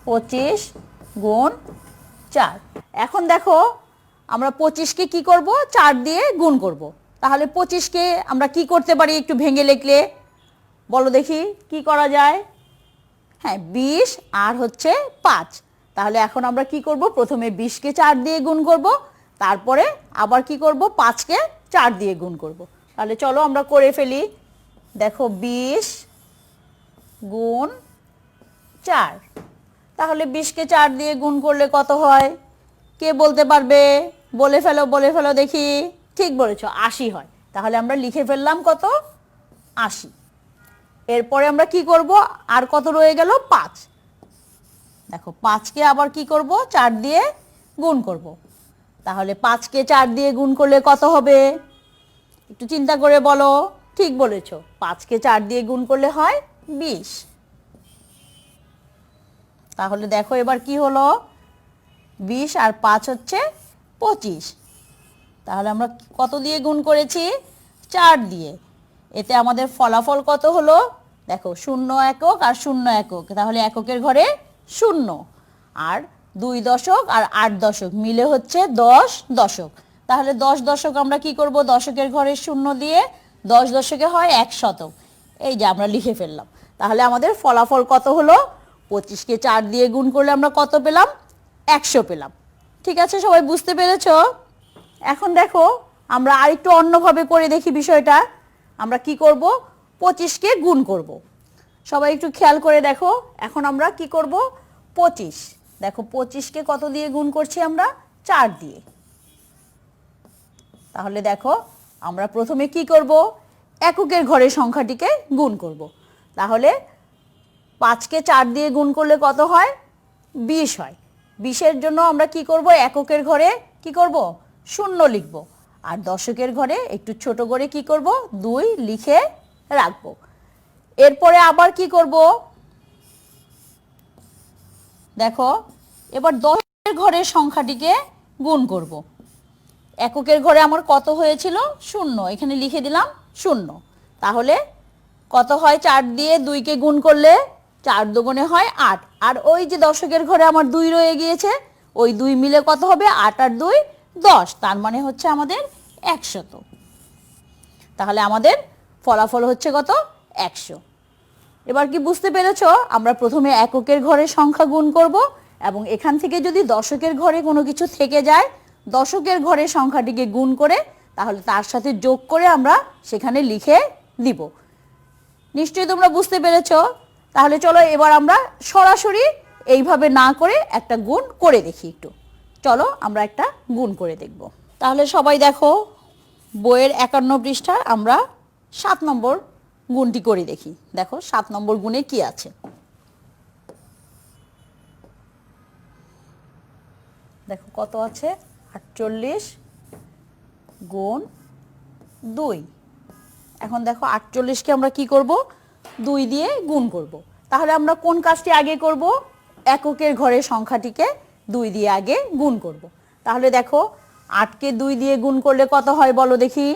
25 গুণ 4। এখন দেখো আমরা 25কে কি করব, 4 দিয়ে গুণ করব। তাহলে 25কে আমরা কি করতে পারি একটু ভেঙে লিখলে বলো দেখি কি করা যায়? হ্যাঁ, 20 আর হচ্ছে 5। তাহলে এখন আমরা কি করব, প্রথমে 20কে 4 দিয়ে গুণ করব, তারপরে আবার কি করব, 5কে 4 দিয়ে গুণ করব। তাহলে চলো আমরা করে ফেলি। দেখো 20 গুণ 4, তাহলে 20কে 4 দিয়ে গুণ করলে কত হয়? কে বলতে পারবে? বলে ফেলো দেখি। ঠিক বলেছো, 80 হয়। তাহলে আমরা লিখে ফেললাম কত, 80। এরপরে আমরা কি করব, আর কত রয়ে গেল, 5। দেখো 5কে আবার কি করব, 4 দিয়ে গুণ করব। তাহলে 5কে 4 দিয়ে গুণ করলে কত হবে? একটু চিন্তা করে বলো। ঠিক বলেছো, 5কে 4 দিয়ে গুণ করলে হয় 20। তাহলে দেখো এবার কি হলো, 20 আর 5 হচ্ছে 25। তাহলে আমরা কত দিয়ে গুণ করেছি, 4 দিয়ে। এতে আমাদের ফলাফল কত হলো, দেখো 0 একক আর 0 একক, তাহলে এককের ঘরে 0, আর 2 দশক আর 8 দশক মিলে হচ্ছে 10 দশক। তাহলে 10 দশক আমরা কি করব, দশকের ঘরে 0 দিয়ে 10 দশকে হয় 1 শতক। এই যে আমরা লিখে ফেললাম। তাহলে আমাদের ফলাফল কত হলো, 25কে 4 দিয়ে গুণ করলে আমরা কত পেলাম, 100 পেলাম। ঠিক আছে, সবাই বুঝতে পেরেছো? এখন দেখো আমরা আরেকটু অন্যভাবে করে দেখি বিষয়টা। আমরা কি করব, 25কে গুণ করব। সবাই একটু খেয়াল করে দেখো। এখন আমরা কি করব, 25, দেখো 25কে কত দিয়ে গুণ করছি আমরা, 4 দিয়ে। তাহলে দেখো আমরা প্রথমে কি করব, এককের ঘরের সংখ্যাটিকে গুণ করব। তাহলে 5কে 4 দিয়ে গুণ করলে কত হয়, 20 হয়। 20-এর জন্য আমরা কি করব, এককের ঘরে কি করব, 0 লিখব, আর দশকের ঘরে একটু ছোট করে কি করব, 2 লিখে রাখবো। এরপরে আবার কি করব, দেখো এবার দশকের ঘরের সংখ্যাটিকে গুণ করব। এককের ঘরে আমার কত হয়েছিল, 0, এখানে লিখে দিলাম 0। তাহলে কত হয়, 4 দিয়ে 2কে গুণ করলে 4 দুগুণে হয় 8, আর ওই যে দশকের ঘরে আমার 2 রয়ে গিয়েছে, ওই 2 মিলে কত হবে, 8 আর 2 10, তার মানে হচ্ছে আমাদের 100। তাহলে আমাদের ফলাফল হচ্ছে কত, 100। এবার কি বুঝতে পেরেছো, আমরা প্রথমে এককের ঘরে সংখ্যা গুণ করব, এবং এখান থেকে যদি দশকের ঘরে কোনো কিছু থেকে যায়, দশকের ঘরে সংখ্যাটিকে গুণ করে তাহলে তার সাথে যোগ করে আমরা সেখানে লিখে দিব। নিশ্চয়ই তোমরা বুঝতে পেরেছো? তাহলে চলো এবার আমরা সরাসরি এইভাবে না করে একটা গুণ করে দেখি একটু। চলো আমরা একটা গুণ করে দেখব। তাহলে সবাই দেখো, বইয়ের 51 পৃষ্ঠা আমরা 7 নম্বর গুণটি করে দেখি। দেখো 7 নম্বর গুণে কি আছে। দেখো কত আছে, 48 গুণ 2। এখন দেখো 48কে আমরা কি করব, 2 দিয়ে গুণ করব। তাহলে আমরা কোন কাজটি আগে করব, এককের ঘরের সংখ্যাটিকে 2 দিয়ে আগে গুণ করব। তাহলে দেখো 8কে 2 দিয়ে গুণ করলে কত হয় বলো দেখি।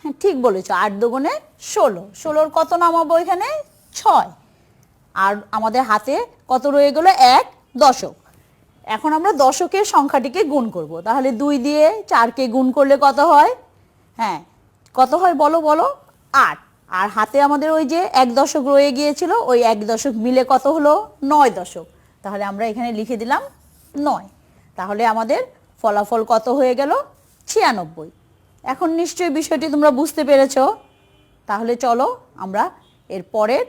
হ্যাঁ ঠিক বলেছো, 8 দুগুণে 16, 16-র কত নামাবো এখানে, 6, আর আমাদের হাতে কত রয়ে গেল, 1 দশক। এখন আমরা দশকের সংখ্যাটিকে গুণ করব। তাহলে 2 দিয়ে 4কে গুণ করলে কত হয়, হ্যাঁ কত হয় বলো বলো, 8, আর হাতে আমাদের ওই যে 1 দশক রয়ে গিয়েছিল, ওই 1 দশক মিলে কত হলো, 9 দশক। তাহলে আমরা এখানে লিখে দিলাম 9। তাহলে আমাদের ফলাফল কত হয়ে গেল, 96। এখন নিশ্চয়ই বিষয়টি তোমরা বুঝতে পেরেছো। তাহলে চলো আমরা এর পরের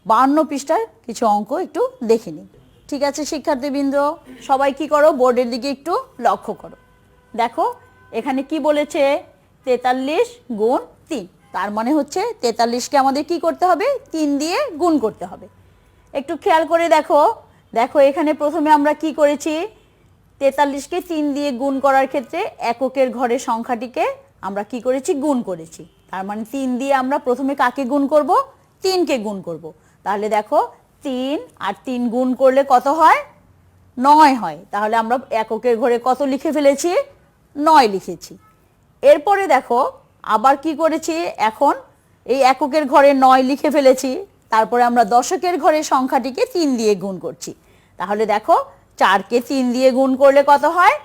52 পৃষ্ঠার কিছু অঙ্ক একটু দেখে নিই। ঠিক আছে শিক্ষার্থীবৃন্দ, সবাই কি করো, বোর্ডের দিকে একটু লক্ষ্য করো। দেখো এখানে কি বলেছে, 43 গুণ 3, তার মানে হচ্ছে 43কে আমাদের কি করতে হবে, 3 দিয়ে গুণ করতে হবে। একটু খেয়াল করে দেখো। দেখো এখানে প্রথমে আমরা কি করেছি, 43কে 3 দিয়ে গুণ করার ক্ষেত্রে এককের ঘরের সংখ্যাটিকে আমরা কি করেছি, গুণ করেছি। তার মানে 3 দিয়ে আমরা প্রথমে কাকে গুণ করব, 3কে গুণ করব। তাহলে দেখো 3 আর 3 গুণ করলে কত হয়, 9 হয়, তাহলে আমরা এককের ঘরে কত লিখে ফেলেছি? 9 লিখেছি। এরপরে দেখো আবার কি করেছি, এখন এই এককের ঘরে 9 লিখে ফেলেছি, তারপরে আমরা দশকের ঘরে সংখ্যাটিকে 3 দিয়ে গুণ করছি। তাহলে দেখো 4কে 3 দিয়ে গুণ করলে কত হয়?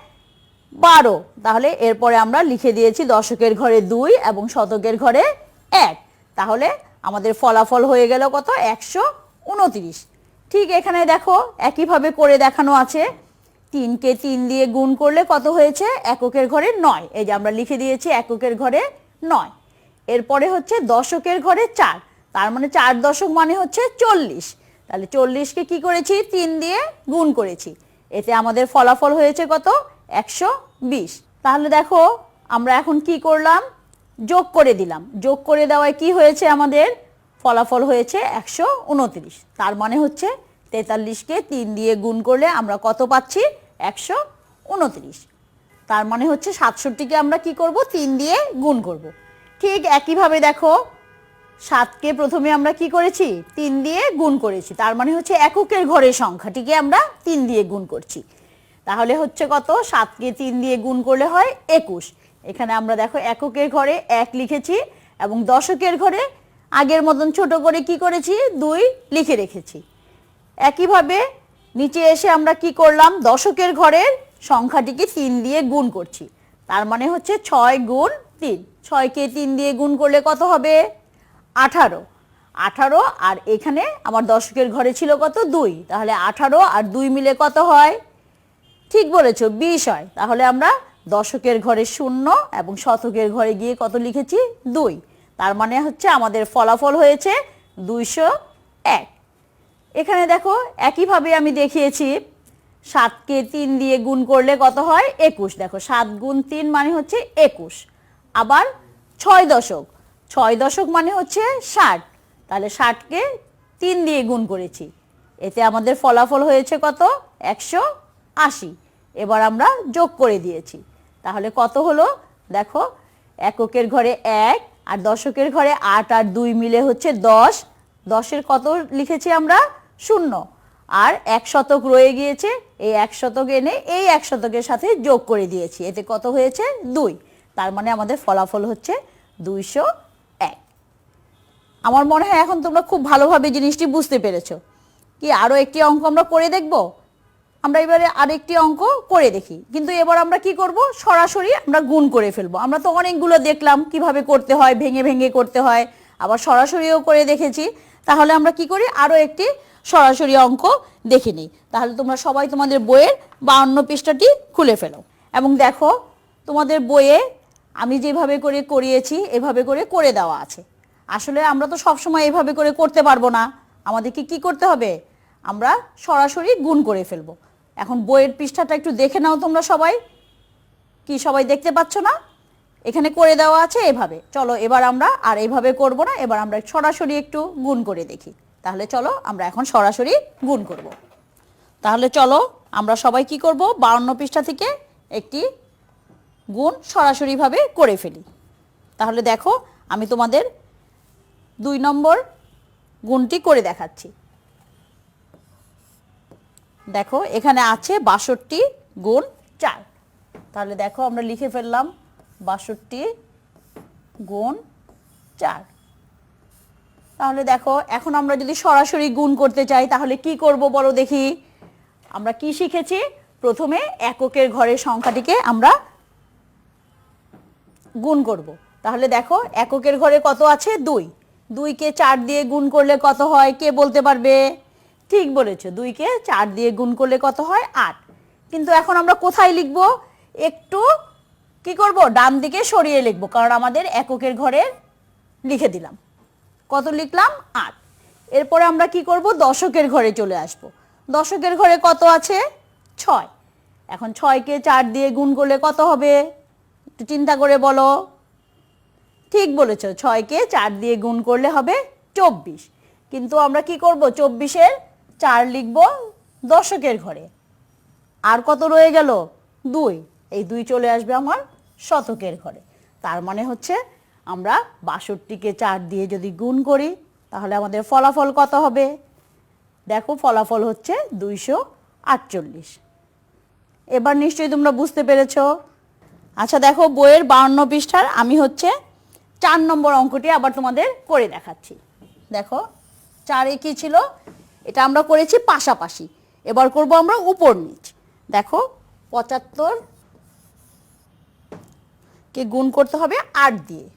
12। তাহলে এরপরে আমরা লিখে দিয়েছি দশকের ঘরে 2 এবং শতকের ঘরে 1। তাহলে আমাদের ফলাফল হয়ে গেল কত? 129। ঠিক এখানে দেখো একইভাবে করে দেখানো আছে। 3কে 3 দিয়ে গুণ করলে কত হয়েছে? এককের ঘরে 9। এই যে আমরা লিখে দিয়েছি এককের ঘরে 9। এরপরে হচ্ছে দশকের ঘরে 4, তার মানে 4 দশক মানে হচ্ছে 40। তাহলে 40কে কি করেছি? 3 দিয়ে গুণ করেছি। এতে আমাদের ফলাফল হয়েছে কত? 120। তাহলে দেখো আমরা এখন কি করলাম? যোগ করে দিলাম। যোগ করে দেওয়ায় কি হয়েছে? আমাদের ফলাফল হয়েছে 129। তার মানে হচ্ছে 43কে 3 দিয়ে গুণ করলে আমরা কত পাচ্ছি? 129। তার মানে হচ্ছে 67কে আমরা কি করব? 3 দিয়ে গুণ করব। ঠিক একইভাবে দেখো 7কে প্রথমে আমরা কি করেছি? 3 দিয়ে গুণ করেছি, তার মানে হচ্ছে এককের ঘরের সংখ্যাটিকে আমরা 3 দিয়ে গুণ করছি। তাহলে হচ্ছে কত? 7কে 3 দিয়ে গুণ করলে হয় 21। এখানে আমরা দেখো এককের ঘরে 1 লিখেছি এবং দশকের ঘরে আগের মতন ছোট করে কি করেছি? 2 লিখে রেখেছি। একইভাবে নিচে এসে আমরা কি করলাম? দশকের ঘরের সংখ্যাটিকে 3 দিয়ে গুণ করছি, তার মানে হচ্ছে 6 গুণ 3। 6কে 3 দিয়ে গুণ করলে কত হবে? 18। 18 আর এখানে আমার দশকের ঘরে ছিল কত? 2। তাহলে 18 আর 2 মিলে কত হয়? ঠিক বলেছো, 20 হয়। তাহলে আমরা দশকের ঘরে 0 এবং শতকের ঘরে গিয়ে কত লিখেছি? 2। তার মানে হচ্ছে আমাদের ফলাফল হয়েছে 201। এখানে দেখো একইভাবে আমি দেখিয়েছি 7কে 3 দিয়ে গুণ করলে কত হয়? 21। দেখো 7 গুণ 3 মানে হচ্ছে 21। আবার 6 দশক, 6 দশক মানে হচ্ছে 60। তাহলে 60কে 3 দিয়ে গুণ করেছি, এতে আমাদের ফলাফল হয়েছে কত? 180। এবার আমরা যোগ করে দিয়েছি। তাহলে কত হলো? দেখো এককের ঘরে 1 আর দশকের ঘরে 8 আর 2 মিলে হচ্ছে 10। 10-এর কত লিখেছি আমরা? 0। আর 1 শতক রয়ে গিয়েছে, এই 1 শতক এনে এই 1 শতকের সাথে যোগ করে দিয়েছি, এতে কত হয়েছে? 2। তার মানে আমাদের ফলাফল হচ্ছে 201। আমার মনে হয় এখন তোমরা খুব ভালোভাবে জিনিসটি বুঝতে পেরেছো। কি আরও একটি অঙ্ক আমরা করে দেখব? আমরা এবারে আরেকটি অঙ্ক করে দেখি, কিন্তু এবার আমরা কি করব? সরাসরি আমরা গুণ করে ফেলবো। আমরা তো অনেকগুলো দেখলাম কিভাবে করতে হয়, ভেঙে ভেঙে করতে হয়, আবার সরাসরিও করে দেখেছি। তাহলে আমরা কি করি? আরও একটি সরাসরি অঙ্ক দেখে নিই। তাহলে তোমরা সবাই তোমাদের বইয়ের 52 পৃষ্ঠাটি খুলে ফেলো এবং দেখো তোমাদের বইয়ে আমি যেভাবে করে করিয়েছি এভাবে করে করে দেওয়া আছে। আসলে আমরা তো সবসময় এভাবে করে করতে পারবো না, আমাদেরকে কি করতে হবে? আমরা সরাসরি গুণ করে ফেলবো। এখন বইয়ের পৃষ্ঠাটা একটু দেখে নাও তোমরা সবাই। কি সবাই দেখতে পাচ্ছ না? এখানে করে দেওয়া আছে এভাবে। চলো এবার আমরা আর এইভাবে করব না, এবার আমরা সরাসরি একটু গুণ করে দেখি। তাহলে চলো আমরা এখন সরাসরি গুণ করব। তাহলে চলো আমরা সবাই কি করব? 52 পৃষ্ঠা থেকে একটি গুণ সরাসরিভাবে করে ফেলি। তাহলে দেখো আমি তোমাদের 2 নম্বর গুণটি করে দেখাচ্ছি। দেখো এখানে আছে 62 গুণ 4। তাহলে দেখো আমরা লিখে ফেললাম 62 গুণ 4। তাহলে দেখো এখন আমরা যদি সরাসরি গুণ করতে চাই তাহলে কি করব বলো দেখি? আমরা কি শিখেছি? প্রথমে এককের ঘরের সংখ্যাটিকে আমরা গুণ করব। তাহলে দেখো এককের ঘরে কত আছে? 2। 2কে 4 দিয়ে গুণ করলে কত হয়? কে বলতে পারবে? ঠিক বলেছো, 2কে 4 দিয়ে গুণ করলে কত হয়? 8। কিন্তু এখন আমরা কোথায় লিখব? একটু কি করব? ডান দিকে সরিয়ে লিখব, কারণ আমাদের এককের ঘরে লিখে দিলাম। কত লিখলাম? 8। এরপরে আমরা কি করব? দশকের ঘরে চলে আসব। দশকের ঘরে কত আছে? 6। এখন 6কে 4 দিয়ে গুণ করলে কত হবে? একটু চিন্তা করে বলো। ঠিক বলেছো, 6কে 4 দিয়ে গুণ করলে হবে 24। কিন্তু আমরা কি করব? 24-এর 4 লিখব দশকের ঘরে। আর কত রয়ে গেল? 2। এই 2 চলে আসবে আমার শতকের ঘরে। তার মানে হচ্ছে আমরা 62কে 4 দিয়ে যদি গুণ করি তাহলে আমাদের ফলাফল কত হবে? দেখো ফলাফল হচ্ছে 248। এবার নিশ্চয়ই তোমরা বুঝতে পেরেছো। আচ্ছা দেখো, বইয়ের 52 পৃষ্ঠার আমি হচ্ছে 4 নম্বর অঙ্কটি আবার তোমাদের করে দেখাচ্ছি। দেখো 4-এ কি ছিল, এটা আমরা করেছি পাশাপাশি, এবার করব আমরা উপর নিচ। দেখো 75 কে গুণ করতে হবে 8 দিয়ে।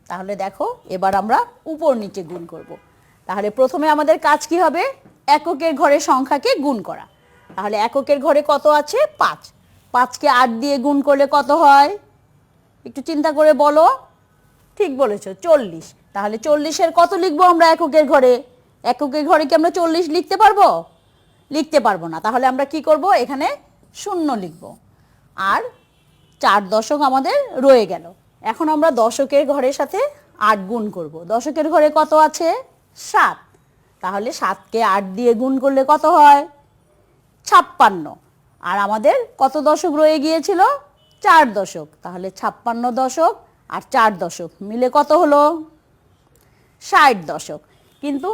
তাহলে দেখো এবার আমরা উপর নিচে গুণ করব। তাহলে প্রথমে আমাদের কাজ কি হবে, এককের ঘরের সংখ্যাকে গুণ করা। তাহলে এককের ঘরে কত আছে, 5। 5কে 8 দিয়ে গুণ করলে কত হয়, একটু চিন্তা করে বলো। ঠিক বলেছো, 40। তাহলে 40-এর কত লিখবো আমরা এককের ঘরে? এককের ঘরে কি আমরা 40 লিখতে পারবো? লিখতে পারবো না। তাহলে আমরা কি করব, এখানে 0 লিখব, আর 4 দশক আমাদের রয়ে গেল। এখন আমরা দশকের ঘরের সাথে 8 গুণ করব। দশকের ঘরে কত আছে, 7। তাহলে 7কে 8 দিয়ে গুণ করলে কত হয়, 56। আর আমাদের কত দশক রয়ে গিয়েছিল, 4 দশক। তাহলে 56 দশক আর 4 দশক মিলে কত হলো, 60 দশক। কিন্তু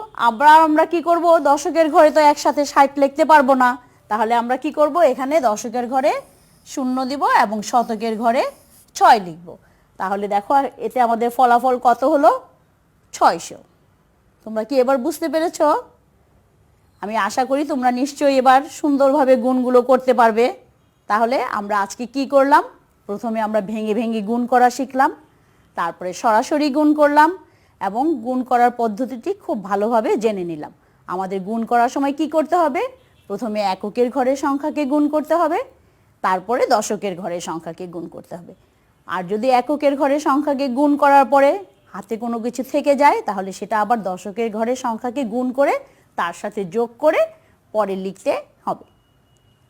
আমরা কি করব, দশকের ঘরে তো একসাথে 60 লিখতে পারবো না। তাহলে আমরা কি করব, এখানে দশকের ঘরে 0 দিব এবং শতকের ঘরে 6 লিখব। তাহলে দেখো আর এতে আমাদের ফলাফল কত হলো, 600। তোমরা কি এবার বুঝতে পেরেছো? আমি আশা করি তোমরা নিশ্চয়ই এবার সুন্দরভাবে গুণগুলো করতে পারবে। তাহলে আমরা আজকে কি করলাম, প্রথমে আমরা ভেঙে ভেঙে গুণ করা শিখলাম, তারপরে সরাসরি গুণ করলাম এবং গুণ করার পদ্ধতিটি খুব ভালোভাবে জেনে নিলাম। আমাদের গুণ করার সময় কি করতে হবে, প্রথমে এককের ঘরের সংখ্যাকে গুণ করতে হবে, তারপরে দশকের ঘরের সংখ্যাকে গুণ করতে হবে। আর যদি এককের ঘরের সংখ্যাকে গুণ করার পরে হাতে কোনো কিছু থেকে যায়, তাহলে সেটা আবার দশকের ঘরের সংখ্যাকে গুণ করে তার সাথে যোগ করে পরে লিখতে হবে।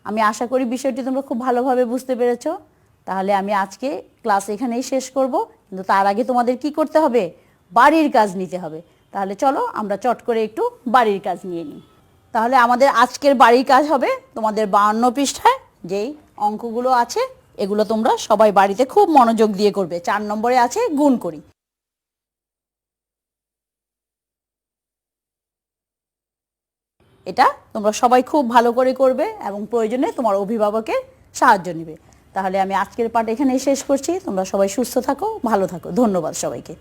আমি আশা করি বিষয়টি তোমরা খুব ভালোভাবে বুঝতে পেরেছো। তাহলে আমি আজকে ক্লাস এখানেই শেষ করব, কিন্তু তার আগে তোমাদের কি করতে হবে, বাড়ির কাজ নিতে হবে। তাহলে চলো আমরা চট করে একটু বাড়ির কাজ নিয়ে নিই। তাহলে আমাদের আজকের বাড়ির কাজ হবে তোমাদের 52 পৃষ্ঠায় যেই অঙ্কগুলো আছে, এগুলো তোমরা সবাই বাড়িতে খুব মনোযোগ দিয়ে করবে। 4 নম্বরে আছে গুণ করি। এটা তোমরা সবাই খুব ভালো করে করবে এবং প্রয়োজনে তোমার অভিভাবকের সাহায্য নেবে। তাহলে আমি আজকের পাঠ এখানেই শেষ করছি। তোমরা সবাই সুস্থ থাকো, ভালো থাকো। ধন্যবাদ সবাইকে।